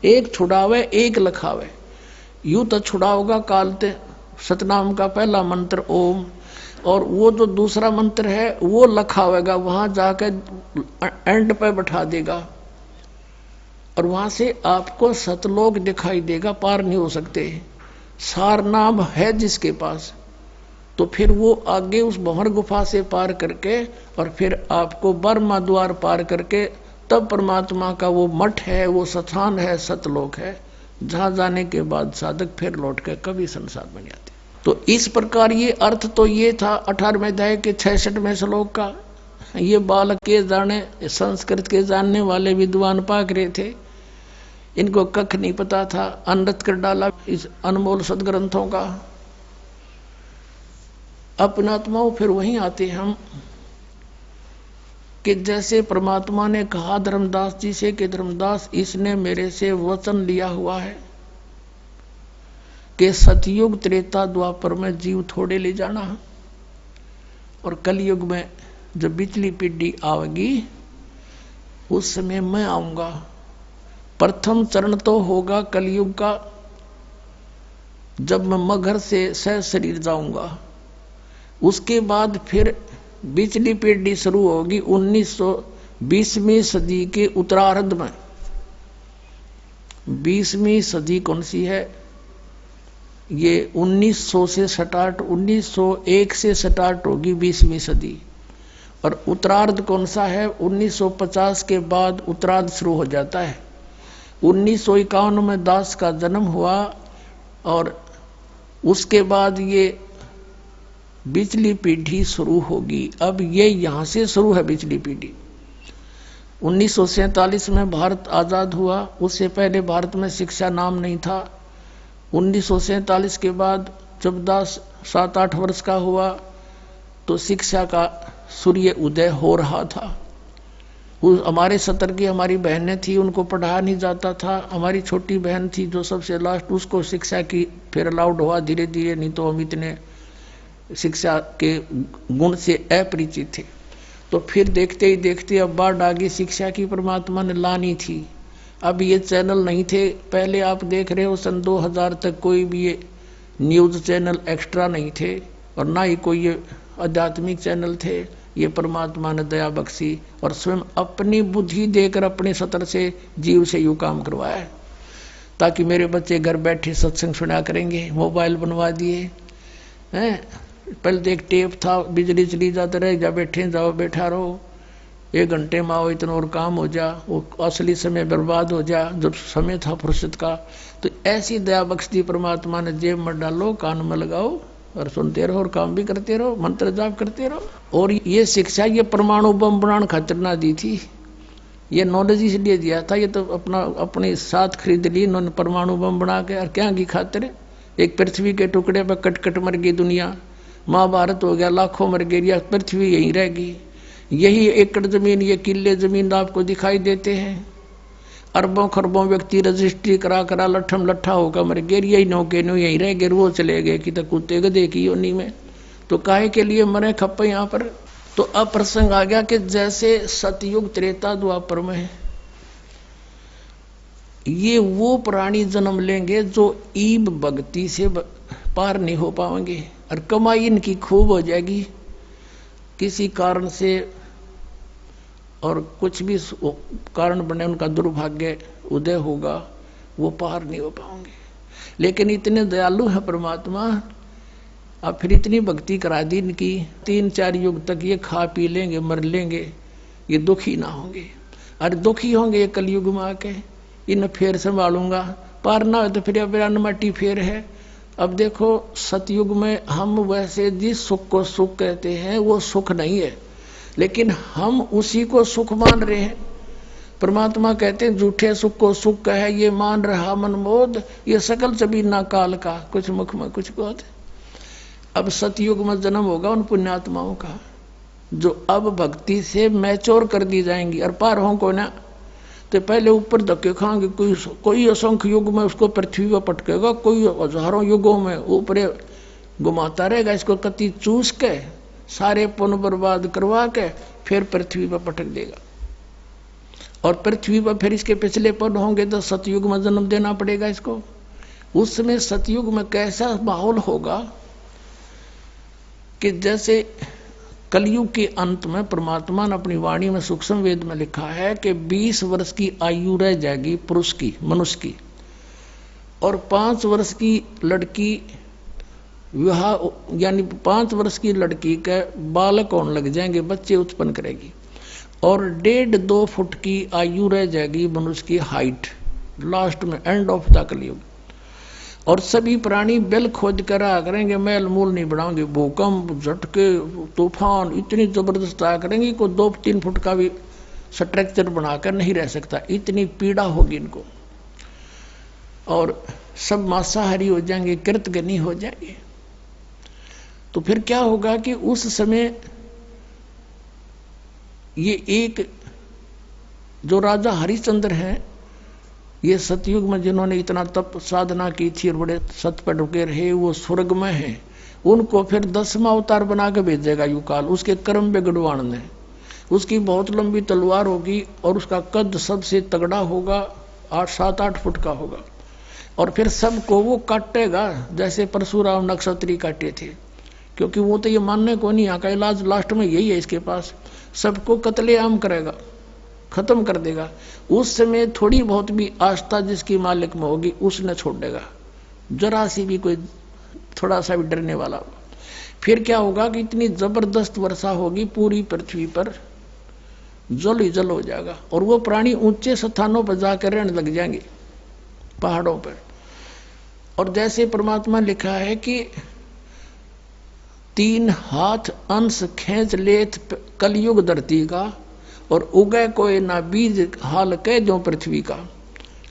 एक छुड़ावे एक लखावे, यूं तो छुड़ाओगा कालते सतनाम का पहला मंत्र ओम, और वो जो दूसरा मंत्र है वो लखावेगा, वहां जाकर एंड पे बैठा देगा, और वहां से आपको सतलोक दिखाई देगा। पार नहीं हो सकते, सार नाम है जिसके पास, तो फिर वो आगे उस भंवर गुफा से पार करके और फिर आपको 12वां द्वार पार करके तब परमात्मा का वो मठ है, वो स्थान है, सतलोक है, जहां जाने के बाद साधक फिर लौट के कभी संसार बन जाते। तो इस प्रकार ये अर्थ तो ये था 18वें अध्याय के 66वें श्लोक का। ये बालक के जाने, संस्कृत के जानने वाले विद्वान पाक रहे थे। इनको कख नहीं पता था, अनर्थ कर डाला इस अनमोल सदग्रंथों का। अपने आत्माओं फिर वहीं आते हम कि जैसे परमात्मा ने कहा धर्मदास जी से कि धर्मदास इसने मेरे से वचन लिया हुआ है कि सतयुग त्रेता द्वापर में जीव थोड़े ले जाना और कलयुग में जब बिचली पीढ़ी आवेगी उस समय मैं आऊंगा। प्रथम चरण तो होगा कलयुग का जब मैं मगर से सह शरीर जाऊंगा। उसके बाद फिर बिचली पीढ़ी शुरू होगी 1920वीं सदी के उत्तरार्ध में। 20वीं सदी कौन सी है? ये 1900 से स्टार्ट 1901 से स्टार्ट होगी 20वीं सदी। और उत्तरार्ध कौन सा है? 1950 के बाद उत्तरार्ध शुरू हो जाता है। 1951 में दास का जन्म हुआ और उसके बाद ये बिचली पीढ़ी शुरू होगी। अब ये यहां से शुरू है बिचली पीढ़ी। 1947 में भारत आजाद हुआ, उससे पहले भारत में शिक्षा नाम नहीं था। 1947 के बाद जब दास 7-8 वर्ष का हुआ तो शिक्षा का सूर्य उदय हो रहा था। हमारे सतर की हमारी बहनें थी, उनको पढ़ाया नहीं जाता था। हमारी छोटी बहन थी जो सबसे लास्ट, उसको शिक्षा की फिर अलाउड हुआ धीरे धीरे, नहीं तो हम इतने शिक्षा के गुण से अपरिचित थे। तो फिर देखते ही देखते अब बाढ़ आ गई शिक्षा की, परमात्मा ने लानी थी। अब ये चैनल नहीं थे, पहले आप देख रहे हो सन 2000 तक कोई भी ये न्यूज़ चैनल एक्स्ट्रा नहीं थे और ना ही कोई ये आध्यात्मिक चैनल थे। ये परमात्मा ने दया बख्शी और स्वयं अपनी बुद्धि देकर अपने सतर से जीव से यूँ काम करवाया है ताकि मेरे बच्चे घर बैठे सत्संग सुना करेंगे। मोबाइल बनवा दिए हैं, पहले देख टेप था, बिजली चली जाते रहे, जा बैठे जाओ बैठा रहो, 1 घंटे में आओ इतना और काम हो जा, वो असली समय बर्बाद हो जा जब समय था फुर्सत का। तो ऐसी दया बख्श दी परमात्मा ने, जेब में डालो कान में लगाओ और सुनते रहो और काम भी करते रहो, मंत्र जाप करते रहो। और ये शिक्षा ये परमाणु बम बनाने खातिर ना दी थी, ये नॉलेज इसलिए दिया था। ये तो अपने साथ खरीद ली इन्होंने परमाणु बम बना के, और क्या की खातिर? एक पृथ्वी के टुकड़े पर कट कट मर गई दुनिया, महाभारत हो गया, लाखों मर गई, या पृथ्वी यहीं रहेगी। यही एकड़ जमीन, ये किले जमीन आपको दिखाई देते हैं। अरबों खरबों व्यक्ति रजिस्ट्री करा करा लट्ठम लट्ठा होकर मर गए, यही नौके नो यहीं रह गए, वो चले गए कि तक कुत्ते गधे की योनी में। तो काहे के लिए मरे खप्पे यहाँ पर? तो अब प्रसंग आ गया कि जैसे सतयुग त्रेता द्वापर में ये वो प्राणी जन्म लेंगे जो ईब भक्ति से पार नहीं हो पाएंगे और कमाई इनकी खूब हो जाएगी किसी कारण से, और कुछ भी कारण बने उनका दुर्भाग्य उदय होगा, वो पार नहीं हो पाएंगे। लेकिन इतने दयालु है परमात्मा, अब फिर इतनी भक्ति करा दी इनकी, 3-4 युग तक ये खा पी लेंगे मर लेंगे, ये दुखी ना होंगे। अरे दुखी होंगे ये कलयुग में आके, इन फेर संभालूंगा, पार ना हो तो फिर अब अनमटी फेर है। अब देखो सतयुग में हम वैसे जिस सुख को सुख कहते हैं वो सुख नहीं है, लेकिन हम उसी को सुख मान रहे हैं। परमात्मा कहते हैं झूठे सुख को सुख कहे ये मान रहा मनमोद, ये सकल जबीना काल का, कुछ मुख में कुछ गोद। अब सतयुग में जन्म होगा उन पुण्यात्माओं का जो अब भक्ति से मैच्योर कर दी जाएंगी और पार हों को ना। तो पहले ऊपर धक्के खाएंगे, कोई असंख्य युग में उसको पृथ्वी पर पटकेगा, कोई हजारों युगों में ऊपर घुमाता रहेगा, इसको कति चूस के सारे पुण्य बर्बाद करवा के फिर पृथ्वी पर पटक देगा। और पृथ्वी पर फिर इसके पिछले पुण्य होंगे तो सतयुग में जन्म देना पड़ेगा इसको। उस समय सतयुग में कैसा माहौल होगा कि जैसे कलयुग के अंत में परमात्मा ने अपनी वाणी में सूक्ष्म वेद में लिखा है कि 20 वर्ष की आयु रह जाएगी पुरुष की, मनुष्य की, और 5 वर्ष की लड़की विवाह, यानी 5 वर्ष की लड़की के बालक होने लग जाएंगे, बच्चे उत्पन्न करेगी, और 1.5-2 फुट की आयु रह जाएगी मनुष्य की हाइट, लास्ट में एंड ऑफ द कलयुग। और सभी प्राणी बेल खोद कर आ करेंगे, मैल मूल नहीं बढ़ाओगे, भूकंप झटके तूफान इतनी जबरदस्त आ करेंगी को 2-3 फुट का भी स्ट्रक्चर बनाकर नहीं रह सकता, इतनी पीड़ा होगी इनको। और सब मांसाहारी हो जाएंगे, कृतघ्नी हो जाएंगे। तो फिर क्या होगा कि उस समय ये एक जो राजा हरिश्चंद्र हैं, ये सतयुग में जिन्होंने इतना तप साधना की थी और बड़े सत पर रुके रहे, वो स्वर्ग में हैं। उनको फिर 10वां अवतार बना के भेजेगा युकाल, उसके कर्म बिगड़वाण ने। उसकी बहुत लंबी तलवार होगी और उसका कद सबसे तगड़ा होगा, 7-8 फुट का होगा। और फिर सबको वो काटेगा जैसे परशुराम नक्षत्री काटे थे, क्योंकि वो तो ये मानने को नहीं, यहाँ का इलाज लास्ट में यही है इसके पास। सबको कत्लेआम करेगा, खत्म कर देगा। उस समय थोड़ी बहुत भी आस्था जिसकी मालिक में होगी उसने छोड़ देगा, जरा सी भी कोई थोड़ा सा भी डरने वाला होगा। फिर क्या होगा कि इतनी जबरदस्त वर्षा होगी पूरी पृथ्वी पर, जल ही जल हो जाएगा। और वो प्राणी ऊंचे स्थानों पर जाकर रहने लग जाएंगे, पहाड़ों पर। और जैसे परमात्मा लिखा है कि 3 हाथ अंश खींच लेत कलयुग धरती का, और उगय कोई ना बीज हाल कह जो पृथ्वी का।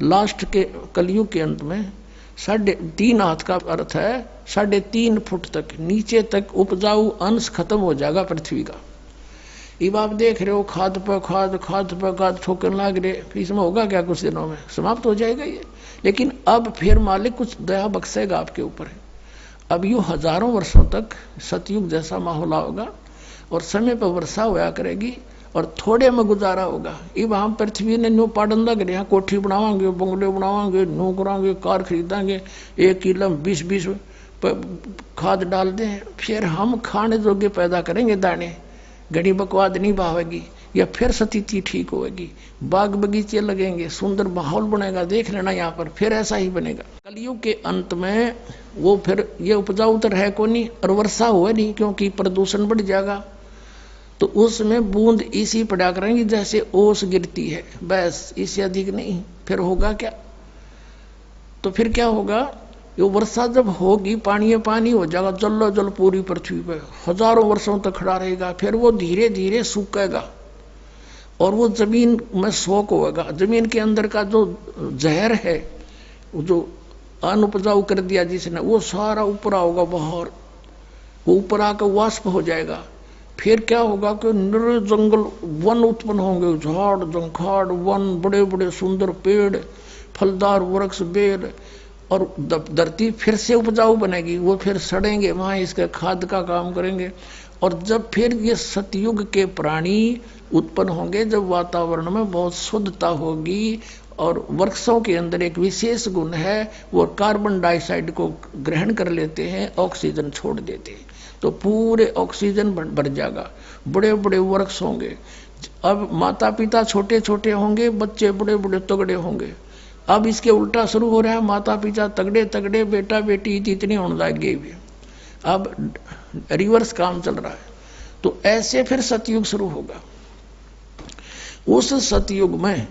लास्ट के कलयुग के अंत में 3.5 हाथ का अर्थ है 3.5 फुट तक नीचे तक उपजाऊ अंश खत्म हो जाएगा पृथ्वी का। अब आप देख रहे हो खाद पर खाद ठोकने लग रहे, इसमें होगा क्या, कुछ दिनों में समाप्त हो जाएगा ये। लेकिन अब फिर मालिक कुछ दया बख्शेगा आपके ऊपर। अब यूं हजारों वर्षों तक सतयुग जैसा माहौल होगा और समय पर वर्षा होया करेगी और थोड़े में गुजारा होगा। अब हम पृथ्वी ने न्यू पाड़न लग रहे हैं, कोठी बनावांगे, बंगले बनावांगे, न्यू करांगे, कार खरीदांगे, 1 किलो 20 खाद डाल दें, फिर हम खाने जोगे पैदा करेंगे दाने, घड़ी बकवाद नहीं भावेगी, या फिर स्थिति ठीक होगी, बाग बगीचे लगेंगे, सुंदर माहौल बनेगा। देख लेना यहाँ पर फिर ऐसा ही बनेगा। कलयुग के अंत में वो फिर ये उपजाऊ तो है को नहीं और वर्षा हुआ नहीं, क्योंकि प्रदूषण बढ़ जाएगा। तो उसमें बूंद इसी पड़ा करेंगी जैसे ओस गिरती है, बस, इससे अधिक नहीं। फिर होगा क्या, तो फिर क्या होगा, ये वर्षा जब होगी पानी पानी हो जाएगा, जल जल पूरी पृथ्वी पे हजारों वर्षों तक खड़ा रहेगा। फिर वो धीरे धीरे सूखेगा और वो जमीन में शोक होगा। जमीन के अंदर का जो जहर है, जो अनुपजाऊ कर दिया जिसने, वो सारा ऊपर होगा बाहर, वो ऊपर आकर वाष्प हो जाएगा। फिर क्या होगा कि निर जंगल वन उत्पन्न होंगे, झाड़ जंखाड़ वन, बड़े बड़े सुंदर पेड़, फलदार वृक्ष बेल, और धरती फिर से उपजाऊ बनेगी। वो फिर सड़ेंगे, वहां इसके खाद का काम करेंगे। और जब फिर ये सतयुग के प्राणी उत्पन्न होंगे, जब वातावरण में बहुत शुद्धता होगी, और वृक्षों के अंदर एक विशेष गुण है, वो कार्बन डाइऑक्साइड को ग्रहण कर लेते हैं, ऑक्सीजन छोड़ देते हैं, तो पूरे ऑक्सीजन भर जाएगा। बड़े बड़े वृक्ष होंगे। अब माता पिता छोटे छोटे होंगे, बच्चे बड़े बड़े तगड़े होंगे। अब इसके उल्टा शुरू हो रहा है, माता पिता तगड़े तगड़े, बेटा बेटी इतने होने लग गए। अब रिवर्स काम चल रहा है। तो ऐसे फिर सतयुग शुरू होगा। उस सतयुग में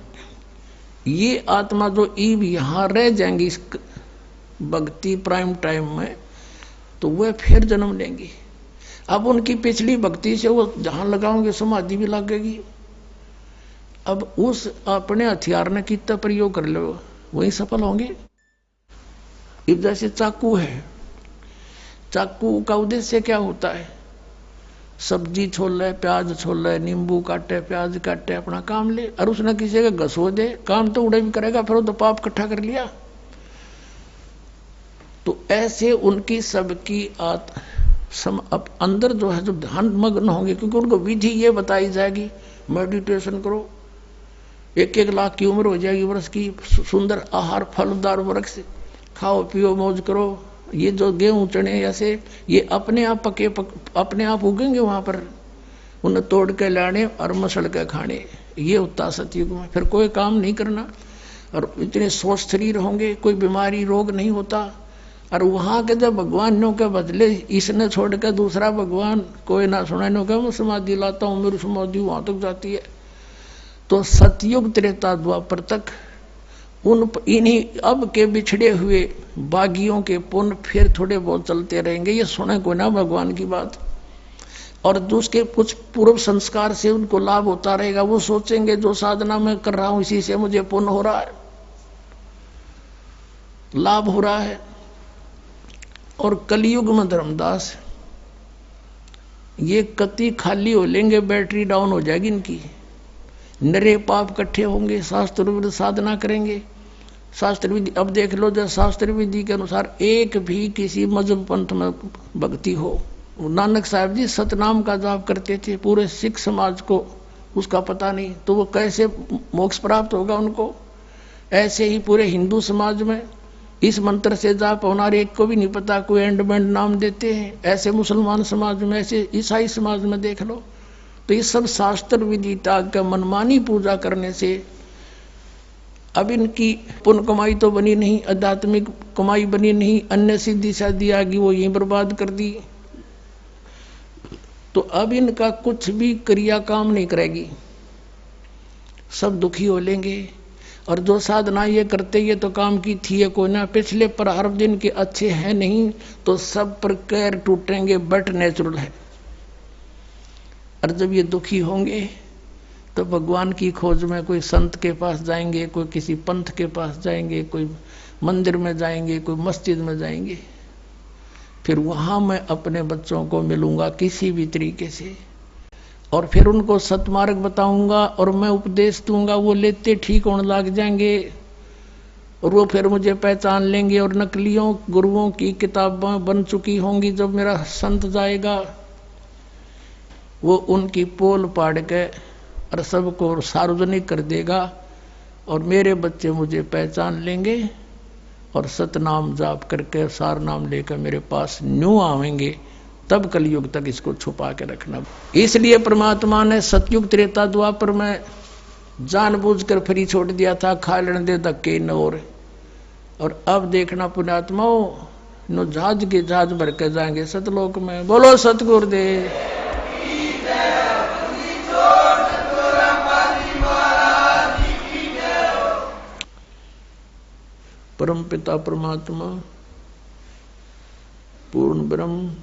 ये आत्मा जो ईब यहां रह जाएंगी इस भक्ति प्राइम टाइम में, तो वह फिर जन्म लेंगी। अब उनकी पिछली भक्ति से वो जहां लगाओगे समाधि भी लगेगी। अब उस अपने हथियार ने कितना प्रयोग कर लो, वही सफल होंगे। अब जैसे चाकू है, चाकू का उद्देश्य क्या होता है, सब्जी छोल ले, प्याज छोल ले, नींबू काटे, प्याज काटे, अपना काम ले। और उसने किसी का घसो दे, काम तो उड़े भी करेगा, फिर वो तो पाप इकट्ठा कर लिया। तो ऐसे उनकी सबकी अब अंदर जो है, जो ध्यान मग्न होंगे, क्योंकि उनको विधि ये बताई जाएगी, मेडिटेशन करो, 1-1 लाख की उम्र हो जाएगी वर्ष की, सुंदर आहार फलदार वृक्ष खाओ पियो मौज करो। ये जो गेहूं चने ऐसे ये अपने आप पके अपने आप उगेंगे वहां पर, उन्हें तोड़ के लाने और मसल के खाने। ये होता सतयुग में। फिर कोई काम नहीं करना और इतने स्वस्थ शरीर होंगे, कोई बीमारी रोग नहीं होता। और वहां के जब भगवानों के बदले इसने छोड़ के दूसरा भगवान कोई ना सुनाने का, मैं समाधि लाता हूँ, मेरी समाधि वहां तक जाती है। तो सतयुग त्रेता द्वापर तक इन्हीं अब के बिछड़े हुए बागियों के पुण्य फिर थोड़े बहुत चलते रहेंगे। ये सुने को ना भगवान की बात, और उसके कुछ पूर्व संस्कार से उनको लाभ होता रहेगा। वो सोचेंगे जो साधना मैं कर रहा हूं इसी से मुझे पुण्य हो रहा है। लाभ हो रहा है। और कलयुग में धर्मदास ये कति खाली हो लेंगे, बैटरी डाउन हो जाएगी इनकी। नरे पाप इकट्ठे होंगे, शास्त्र विधि साधना करेंगे। शास्त्र विधि अब देख लो, जब शास्त्र विधि के अनुसार एक भी किसी मजहब पंथ में भक्ति हो, नानक साहब जी सतनाम का जाप करते थे, पूरे सिख समाज को उसका पता नहीं, तो वो कैसे मोक्ष प्राप्त होगा उनको। ऐसे ही पूरे हिंदू समाज में इस मंत्र से जाप होना एक को भी नहीं पता, कोई एंड बैंड नाम देते हैं। ऐसे मुसलमान समाज में, ऐसे ईसाई समाज में देख लो। तो ये सब शास्त्र विधि त्याग का मनमानी पूजा करने से अब इनकी पुण्य कमाई तो बनी नहीं, आध्यात्मिक कमाई बनी नहीं, अन्य सिद्धि शादी आ गई वो यहीं बर्बाद कर दी। तो अब इनका कुछ भी क्रिया काम नहीं करेगी, सब दुखी हो लेंगे। और जो साधना ये करते ये तो काम की थी ये कोई ना, पिछले प्रारब्ध दिन के अच्छे हैं नहीं, तो सब पर कैर टूटेंगे, बट नेचुरल है। और जब ये दुखी होंगे तो भगवान की खोज में कोई संत के पास जाएंगे, कोई किसी पंथ के पास जाएंगे, कोई मंदिर में जाएंगे, कोई मस्जिद में जाएंगे। फिर वहां मैं अपने बच्चों को मिलूंगा किसी भी तरीके से, और फिर उनको सतमार्ग बताऊंगा और मैं उपदेश दूंगा, वो लेते ठीक होने लग जाएंगे और वो फिर मुझे पहचान लेंगे। और नकलियों गुरुओं की किताबें बन चुकी होंगी, जब मेरा संत जाएगा वो उनकी पोल पाड़ के और सबको सार्वजनिक कर देगा, और मेरे बच्चे मुझे पहचान लेंगे और सतनाम जाप करके सार नाम लेकर मेरे पास न्यू आवेंगे। तब कलयुग तक इसको छुपा के रखना। इसलिए परमात्मा ने सतयुग त्रेता द्वापर में जानबूझकर फ्री छोड़ दिया था, खा लेने दे धक्के न और अब देखना पुण्यात्माओं नो जहाज के जहाज भर के जाएंगे सतलोक में। बोलो सतगुरुदेव। परम पिता परमात्मा पूर्ण ब्रह्म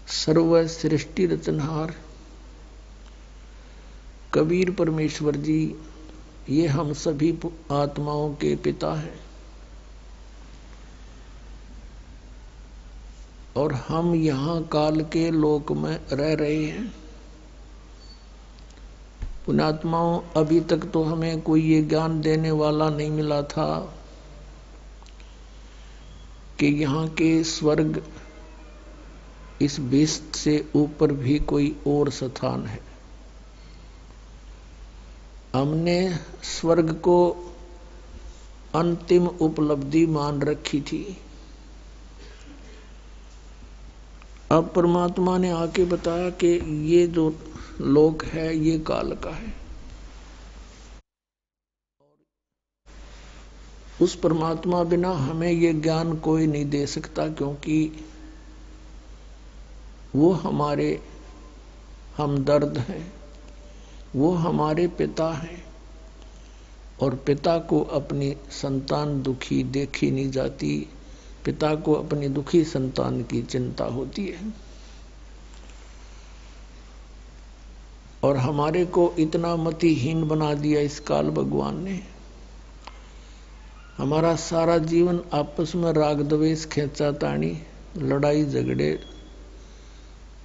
सर्व सृष्टि रचनहार कबीर परमेश्वर जी, ये हम सभी आत्माओं के पिता हैं और हम यहाँ काल के लोक में रह रहे हैं। पुण्यात्माओं, अभी तक तो हमें कोई ये ज्ञान देने वाला नहीं मिला था कि यहाँ के स्वर्ग इस विश्व से ऊपर भी कोई और स्थान है। हमने स्वर्ग को अंतिम उपलब्धि मान रखी थी। अब परमात्मा ने आके बताया कि ये जो लोक है ये काल का है। उस परमात्मा बिना हमें ये ज्ञान कोई नहीं दे सकता, क्योंकि वो हमारे हमदर्द हैं, वो हमारे पिता हैं और पिता को अपनी संतान दुखी देखी नहीं जाती। पिता को अपनी दुखी संतान की चिंता होती है। और हमारे को इतना मतिहीन बना दिया इस काल भगवान ने। हमारा सारा जीवन आपस में राग द्वेष, खींचा तानी, लड़ाई झगड़े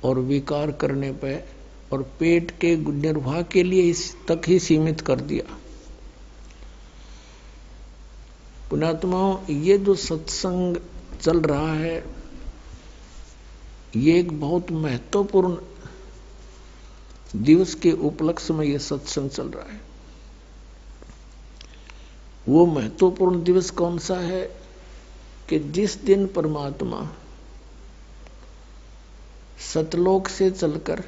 और विकार करने पे और पेट के निर्वाह के लिए इस तक ही सीमित कर दिया। पुण्यात्माओं, ये जो सत्संग चल रहा है ये एक बहुत महत्वपूर्ण दिवस के उपलक्ष्य में ये सत्संग चल रहा है। वो महत्वपूर्ण दिवस कौन सा है कि जिस दिन परमात्मा सतलोक से चलकर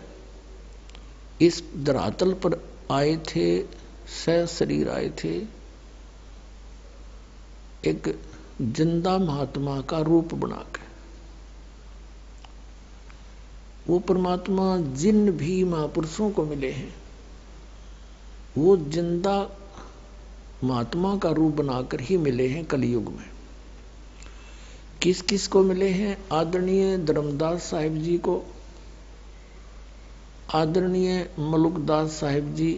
इस धरातल पर आए थे, शरीर आए थे, एक जिंदा महात्मा का रूप बनाकर। वो परमात्मा जिन भी महापुरुषों को मिले हैं वो जिंदा महात्मा का रूप बनाकर ही मिले हैं कलयुग में। किस किस को मिले हैं? आदरणीय धर्मदास साहिब जी को, आदरणीय मलुकदास साहिब जी,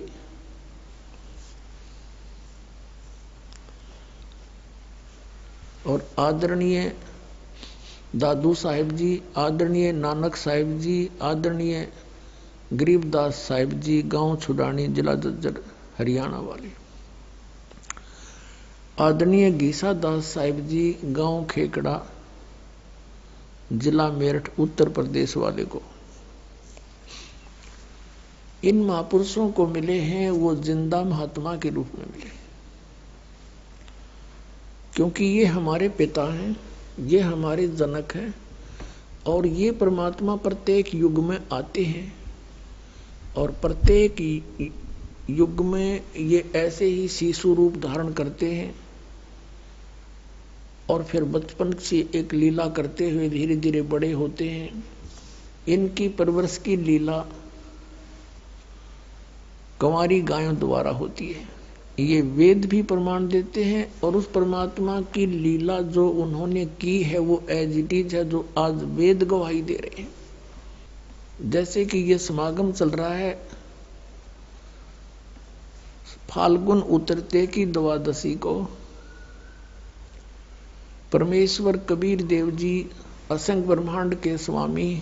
और आदरणीय दादू साहिब जी, आदरणीय नानक साहिब जी, आदरणीय गरीबदास साहिब जी, गांव छुडानी, जिला झज्जर, हरियाणा वाले, आदरणीय गीसा दास साहिब जी, गांव खेकड़ा, जिला मेरठ, उत्तर प्रदेश वाले को, इन महापुरुषों को मिले हैं वो जिंदा महात्मा के रूप में मिले, क्योंकि ये हमारे पिता हैं, ये हमारे जनक हैं, और ये परमात्मा प्रत्येक युग में आते हैं और प्रत्येक युग में ये ऐसे ही शिशु रूप धारण करते हैं और फिर बचपन से एक लीला करते हुए धीरे धीरे बड़े होते हैं। इनकी परवरिश की लीला कंवारी गायों द्वारा होती है। ये वेद भी प्रमाण देते हैं और उस परमात्मा की लीला जो उन्होंने की है वो एज इट इज है, जो आज वेद गवाही दे रहे हैं। जैसे कि ये समागम चल रहा है फाल्गुन उतरते की द्वादशी को परमेश्वर कबीर देव जी असंख्य ब्रह्मांड के स्वामी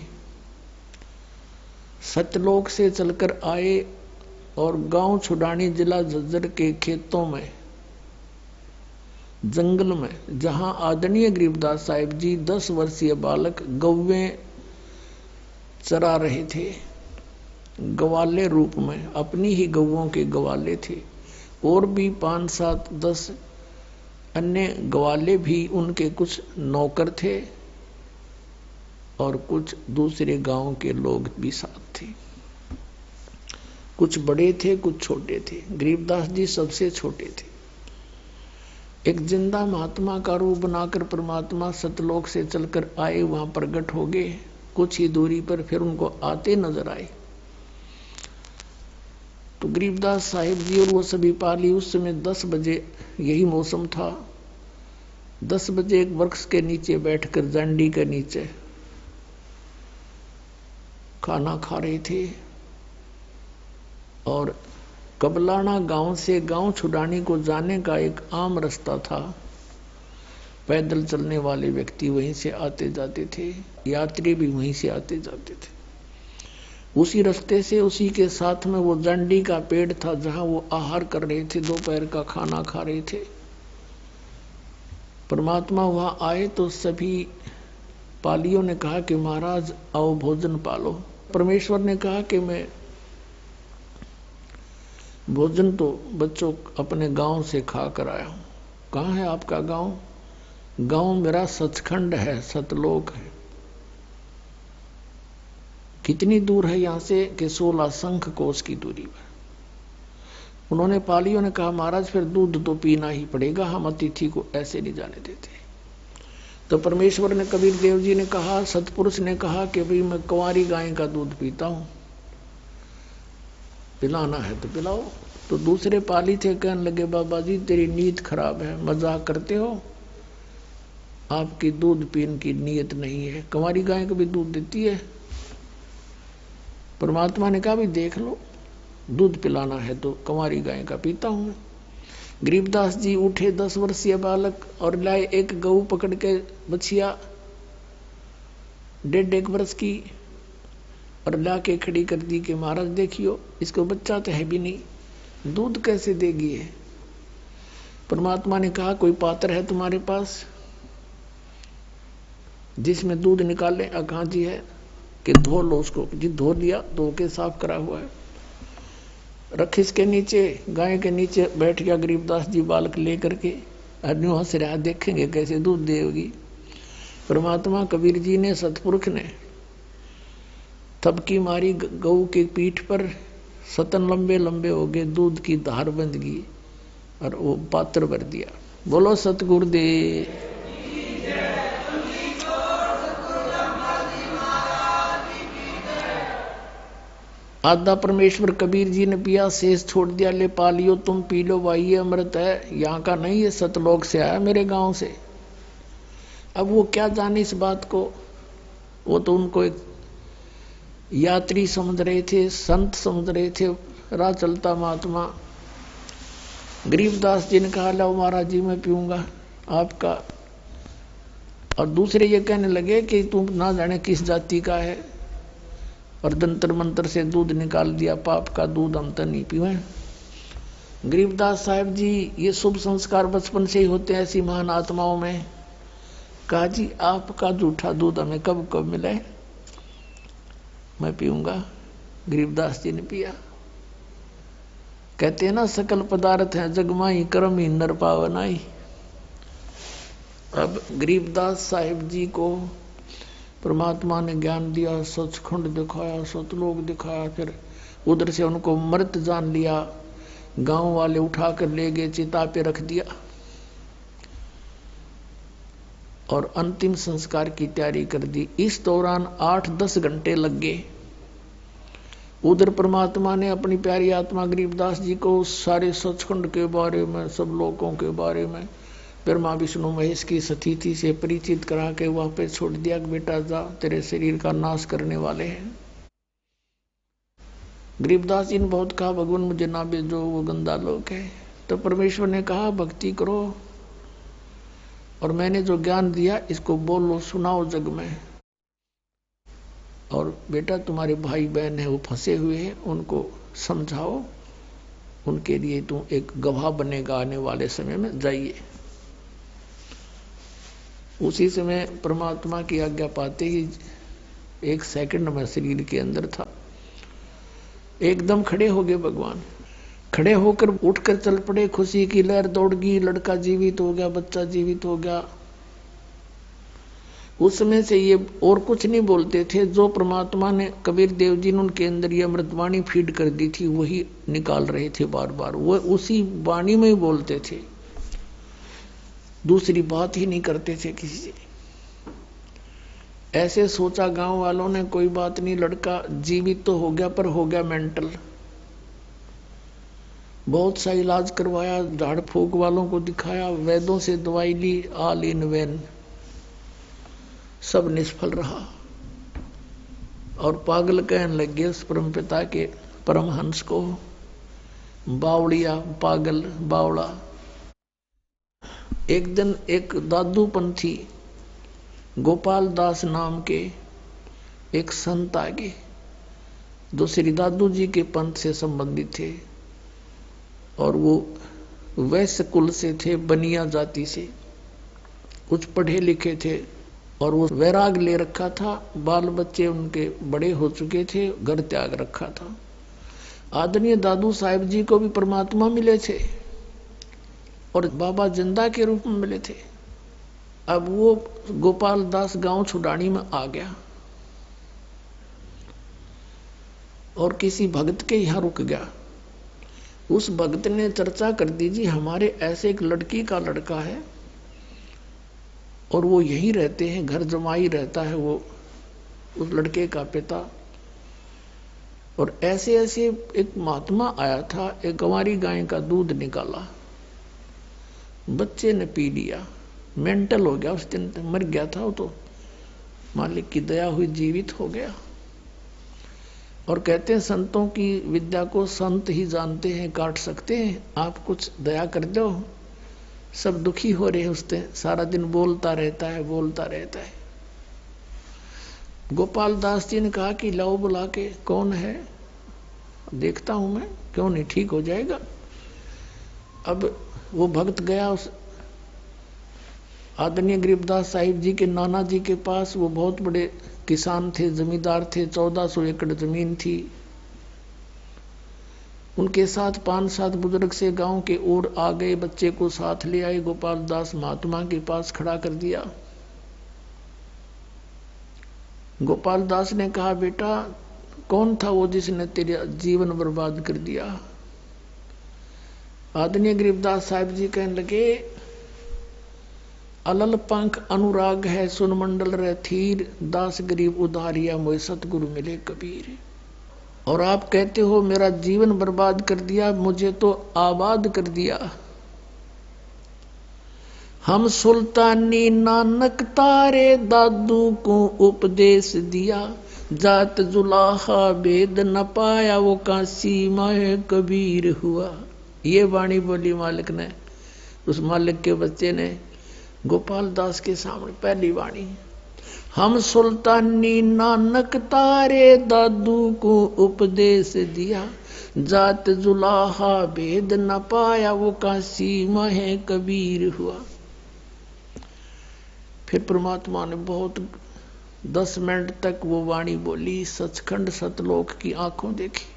सतलोक से चलकर आए और गांव छुडानी, जिला झज्जर के खेतों में, जंगल में, जहां आदरणीय गरीबदास साहिब जी 10 वर्षीय बालक गौवें चरा रहे थे, गवाले रूप में, अपनी ही गौओं के गवाले थे, और भी 5, 7, 10 अन्य गवाले भी उनके कुछ नौकर थे और कुछ दूसरे गांव के लोग भी साथ थे। कुछ बड़े थे, कुछ छोटे थे। गरीबदास जी सबसे छोटे थे। एक जिंदा महात्मा का रूप बनाकर परमात्मा सतलोक से चलकर आए, वहां प्रकट हो गए। कुछ ही दूरी पर फिर उनको आते नजर आए तो गरीबदास साहिब जी और वो सभी पाली, उस समय 10 बजे यही मौसम था, 10 बजे एक वृक्ष के नीचे बैठकर जांडी के नीचे खाना खा रहे थे। और कबलाना गांव से गांव छुडानी को जाने का एक आम रास्ता था। पैदल चलने वाले व्यक्ति वहीं से आते जाते थे, यात्री भी वहीं से आते जाते थे। उसी रास्ते से, उसी के साथ में वो जांडी का पेड़ था जहां वो आहार कर रहे थे, दोपहर का खाना खा रहे थे। परमात्मा वहां आए तो सभी पालियों ने कहा कि महाराज आओ भोजन पालो। परमेश्वर ने कहा कि मैं भोजन तो बच्चों अपने गांव से खा कर आया हूं। कहाँ है आपका गांव? गांव मेरा सचखंड है, सतलोक है। कितनी दूर है यहां से? कि 16 शंख कोस की दूरी पर। उन्होंने पालियों ने कहा महाराज फिर दूध तो पीना ही पड़ेगा, हम अतिथि को ऐसे नहीं जाने देते। तो परमेश्वर ने, कबीर देव जी ने कहा, सतपुरुष ने कहा कि भाई मैं कुंवारी गाय का दूध पीता हूं, पिलाना है तो पिलाओ। तो दूसरे पाली थे, कहने लगे बाबा जी तेरी नीयत खराब है, मजाक करते हो, आपकी दूध पीने की नीयत नहीं है। कुंवारी गाय को भी दूध देती है। परमात्मा ने कहा भी देख लो, दूध पिलाना है तो कुंवारी गाय का पीता हूं। गरीबदास जी उठे, 10 वर्षीय बालक, और लाए एक गऊ पकड़ के, बछिया 1.5 वर्ष की, और ला के खड़ी कर दी कि महाराज देखियो, इसको बच्चा तो है भी नहीं, दूध कैसे देगी है। परमात्मा ने कहा कोई पात्र है तुम्हारे पास जिसमें दूध निकाले? कहाँ जी है? कि धो लो उसको। जी धो लिया, धो के साफ करा हुआ है, रख इसके नीचे, गाय के नीचे बैठ गया गरीबदास जी बालक लेकर के। आदमी हंस रहा, देखेंगे कैसे दूध देगी। परमात्मा कबीर जी ने, सतपुरुष ने थपकी मारी गऊ की पीठ पर, सतन लंबे लंबे हो गए, दूध की धार बंध गई और वो पात्र भर दिया। बोलो सतगुरुदेव। आधा परमेश्वर कबीर जी ने पिया, शेष छोड़ दिया। ले पालियो तुम पी लो भाई, ये अमृत है, यहाँ का नहीं, ये सतलोक से आया, मेरे गांव से। अब वो क्या जाने इस बात को, वो तो उनको एक यात्री समझ रहे थे, संत समझ रहे थे, राह चलता महात्मा। गरीबदास जी ने कहा लो महाराज जी मैं पीऊंगा आपका और दूसरे ये कहने लगे कि तुम ना जाने किस जाति का है और जंतर मंतर से दूध निकाल दिया, पाप का दूध हम तो नहीं पीवे। गरीबदास साहब जी, ये शुभ संस्कार बचपन से ही होते हैं ऐसी महान आत्माओं में। कहा जी आपका जूठा दूध हमें कब कब मिले, मैं पीऊंगा। गरीबदास जी ने पिया। कहते हैं ना सकल पदार्थ है जगमाई, कर्म ही नर पावनाई। अब गरीबदास साहिब जी को परमात्मा ने ज्ञान दिया, सचखंड दिखाया, सतलोक दिखाया, फिर उधर से उनको मृत जान लिया। गांव वाले उठाकर ले गए, चिता पे रख दिया और अंतिम संस्कार की तैयारी कर दी। इस दौरान 8-10 घंटे लग गए। उधर परमात्मा ने अपनी प्यारी आत्मा गरीबदास जी को सारे सचखंड के बारे में, सब लोगों के बारे में, ब्रह्मा विष्णु महेश की स्थिति से परिचित करा के वहां पे छोड़ दिया कि बेटा जा, तेरे शरीर का नाश करने वाले हैं। गरीबदास जी ने बहुत कहा भगवान मुझे ना भेजो, वो गंदा लोग है। तो परमेश्वर ने कहा भक्ति करो और मैंने जो ज्ञान दिया इसको बोलो, सुनाओ जग में। और बेटा तुम्हारे भाई बहन है वो फंसे हुए हैं, उनको समझाओ, उनके लिए तू एक गवाह बनेगा आने वाले समय में, जाइए। उसी समय परमात्मा की आज्ञा पाते ही 1 सेकंड में शरीर के अंदर था। एकदम खड़े हो गए भगवान। खड़े होकर उठकर चल पड़े, खुशी की लहर दौड़ गई, लड़का जीवित हो गया, बच्चा जीवित हो गया। उस समय से ये और कुछ नहीं बोलते थे, जो परमात्मा ने कबीर देव जी ने उनके अंदर ये अमृतवाणी फीड कर दी थी वही निकाल रहे थे बार बार। वो उसी वाणी में ही बोलते थे, दूसरी बात ही नहीं करते थे किसी से। ऐसे सोचा गांव वालों ने कोई बात नहीं, लड़का जीवित तो हो गया पर हो गया मेंटल। बहुत सा इलाज करवाया, झाड़ फूक वालों को दिखाया, वैद्यों से दवाई ली, ऑल इन वैन, सब निष्फल रहा। और पागल कहने लगे उस परम पिता के परमहंस को, बावड़िया, पागल, बावड़ा। एक दिन एक दादू पंथी गोपाल दास नाम के एक संत आगे, जो श्री दादू जी के पंथ से संबंधित थे और वो वैश्य कुल से थे, बनिया जाति से, कुछ पढ़े लिखे थे और वो वैराग ले रखा था। बाल बच्चे उनके बड़े हो चुके थे, घर त्याग रखा था। आदरणीय दादू साहिब जी को भी परमात्मा मिले थे और बाबा जिंदा के रूप में मिले थे। अब वो गोपाल दास गांव छुडानी में आ गया और किसी भक्त के यहाँ रुक गया। उस भक्त ने चर्चा कर दी, जी हमारे ऐसे एक लड़की का लड़का है और वो यहीं रहते हैं, घर जमाई रहता है वो, उस लड़के का पिता। और ऐसे ऐसे एक महात्मा आया था, एक गंवारी गाय का दूध निकाला, बच्चे ने पी लिया, मेंटल हो गया, उस दिन मर गया था वो, तो मालिक की दया हुई जीवित हो गया। और कहते हैं संतों की विद्या को संत ही जानते हैं, काट सकते हैं, आप कुछ दया कर दो। सब दुखी हो रहे उस दिन, सारा दिन बोलता रहता है, बोलता रहता है। गोपाल दास जी ने कहा कि लाओ बुला के, कौन है देखता हूं मैं, क्यों नहीं ठीक हो जाएगा। अब वो भक्त गया उस आदरणीय गरीबदास साहिब जी के नाना जी के पास। वो बहुत बड़े किसान थे, जमींदार थे, 1400 एकड़ जमीन थी। उनके साथ 5-7 बुजुर्ग से गांव के ओर आ गए, बच्चे को साथ ले आए, गोपाल दास महात्मा के पास खड़ा कर दिया। गोपाल दास ने कहा, बेटा कौन था वो जिसने तेरा जीवन बर्बाद कर दिया। आदरणीय गरीबदास साहिब जी कहने लगे, अलल पंख अनुराग है सुन मंडल रे थीर, दास गरीब उधारिया मोय सतगुरु मिले कबीर। और आप कहते हो मेरा जीवन बर्बाद कर दिया, मुझे तो आबाद कर दिया। हम सुल्तानी नानक तारे दादू को उपदेश दिया, जात जुलाहा भेद न पाया वो काशी माए कबीर हुआ। ये वाणी बोली मालिक ने, उस मालिक के बच्चे ने, गोपाल दास के सामने पहली वाणी, हम सुल्तानी नानक तारे दादू को उपदेश दिया, जात जुलाहा भेद न पाया वो काशी महे कबीर हुआ। फिर परमात्मा ने बहुत 10 मिनट तक वो वाणी बोली, सचखंड सतलोक की आंखों देखी।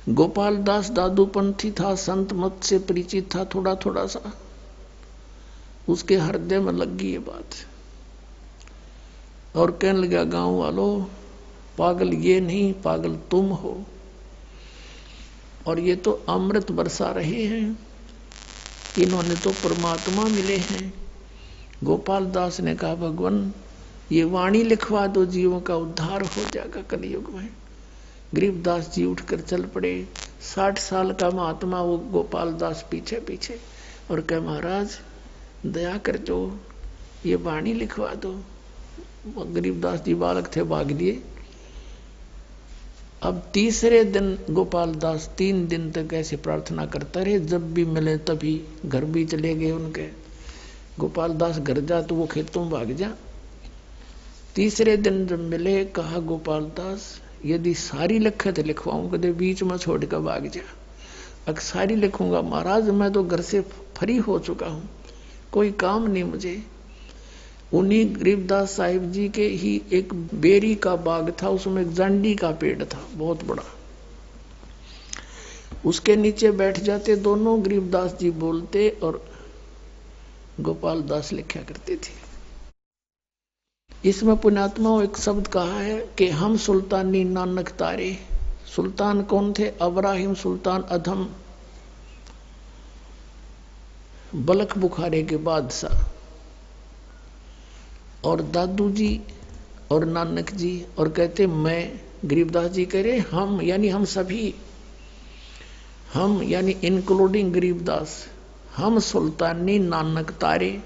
गोपाल दास दादूपंथी था, संत मत से परिचित था, थोड़ा थोड़ा सा उसके हृदय में लग गई ये बात और कहने लगा, गांव वालों, पागल ये नहीं, पागल तुम हो, और ये तो अमृत बरसा रहे हैं, इन्होंने तो परमात्मा मिले हैं। गोपाल दास ने कहा, भगवान ये वाणी लिखवा दो, जीवों का उद्धार हो जाएगा कलयुग में। गरीबदास जी उठकर चल पड़े। 60 साल का महात्मा वो गोपाल दास पीछे पीछे, और कहे, महाराज दया कर जो ये वाणी लिखवा दो। गरीबदास जी बालक थे, भाग लिए। अब तीसरे दिन गोपाल दास 3 दिन तक ऐसे प्रार्थना करता रहे, जब भी मिले तभी। घर भी चले गए उनके। गोपाल दास घर जा तो वो खेतों में भाग जा। तीसरे दिन जब मिले, कहा, गोपाल दास यदि सारी लिखे तो लिखवाऊं, कदे बीच में छोड़ कर भाग जा। अगर सारी लिखूंगा महाराज, मैं तो घर से फ्री हो चुका हूं, कोई काम नहीं मुझे। उन्हीं गरीबदास साहिब जी के ही एक बेरी का बाग था, उसमें एक जांडी का पेड़ था बहुत बड़ा, उसके नीचे बैठ जाते दोनों, गरीबदास जी बोलते और गोपाल दास लिखा करते थे। इसमें पुण्यात्माओं एक शब्द कहा है कि हम सुल्तानी नानक तारे। सुल्तान कौन थे? अब्राहिम सुल्तान अधम, बलख बुखारे के बादशाह, और दादू जी और नानक जी, और कहते मैं, गरीबदास जी कह रहे हम, यानी हम सभी, हम यानी इंक्लूडिंग गरीबदास, हम सुल्तानी नानक तारे,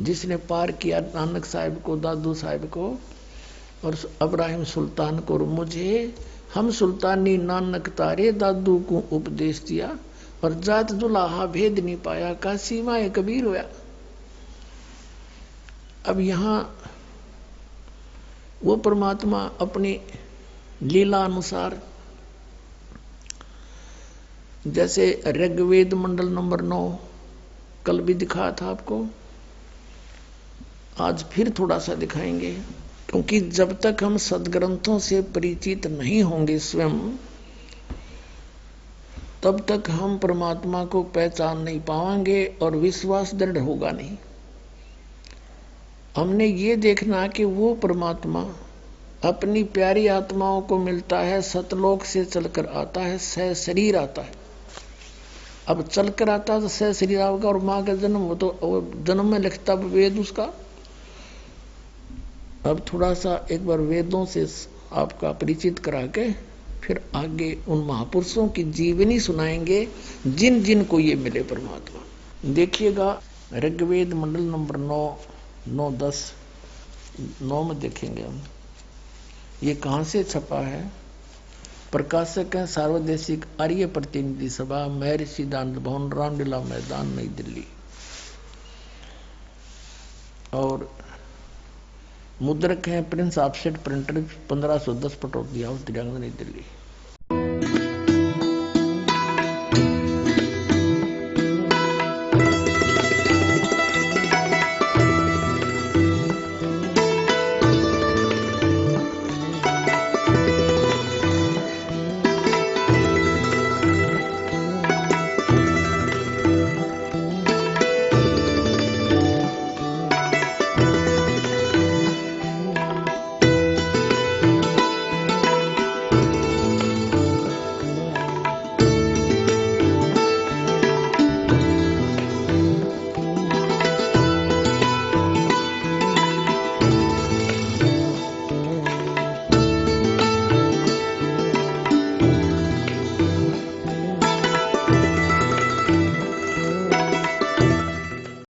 जिसने पार किया नानक साहिब को, दादू साहिब को और अब्राहिम सुल्तान को और मुझे, हम सुल्तानी नानक तारे दादू को उपदेश दिया, और जात जुलाहा भेद नहीं पाया, का सीमाए कबीर होया। अब यहां वो परमात्मा अपनी लीला अनुसार, जैसे ऋग्वेद मंडल नंबर 9 कल भी दिखाया था आपको, आज फिर थोड़ा सा दिखाएंगे, क्योंकि जब तक हम सदग्रंथों से परिचित नहीं होंगे स्वयं, तब तक हम परमात्मा को पहचान नहीं पाएंगे और विश्वास दृढ़ होगा नहीं। हमने ये देखना कि वो परमात्मा अपनी प्यारी आत्माओं को मिलता है, सतलोक से चलकर आता है, सह शरीर आता है। अब चलकर आता तो सह शरीर होगा, और माँ का जन्म, वो तो जन्म में लिखता वेद उसका। अब थोड़ा सा एक बार वेदों से आपका परिचित करा के फिर आगे उन महापुरुषों की जीवनी सुनाएंगे, जिन जिन को ये मिले परमात्मा। देखिएगा ऋग्वेद मंडल नंबर 9, 10, 9 में देखेंगे हम। ये कहाँ से छपा है? प्रकाशक है सार्वदेशिक आर्य प्रतिनिधि सभा, महर्षि दानंद भवन, रामलीला मैदान, नई दिल्ली। और मुद्रक है Prince offset printer, 1510 Pataudi house, Delhi, नई दिल्ली।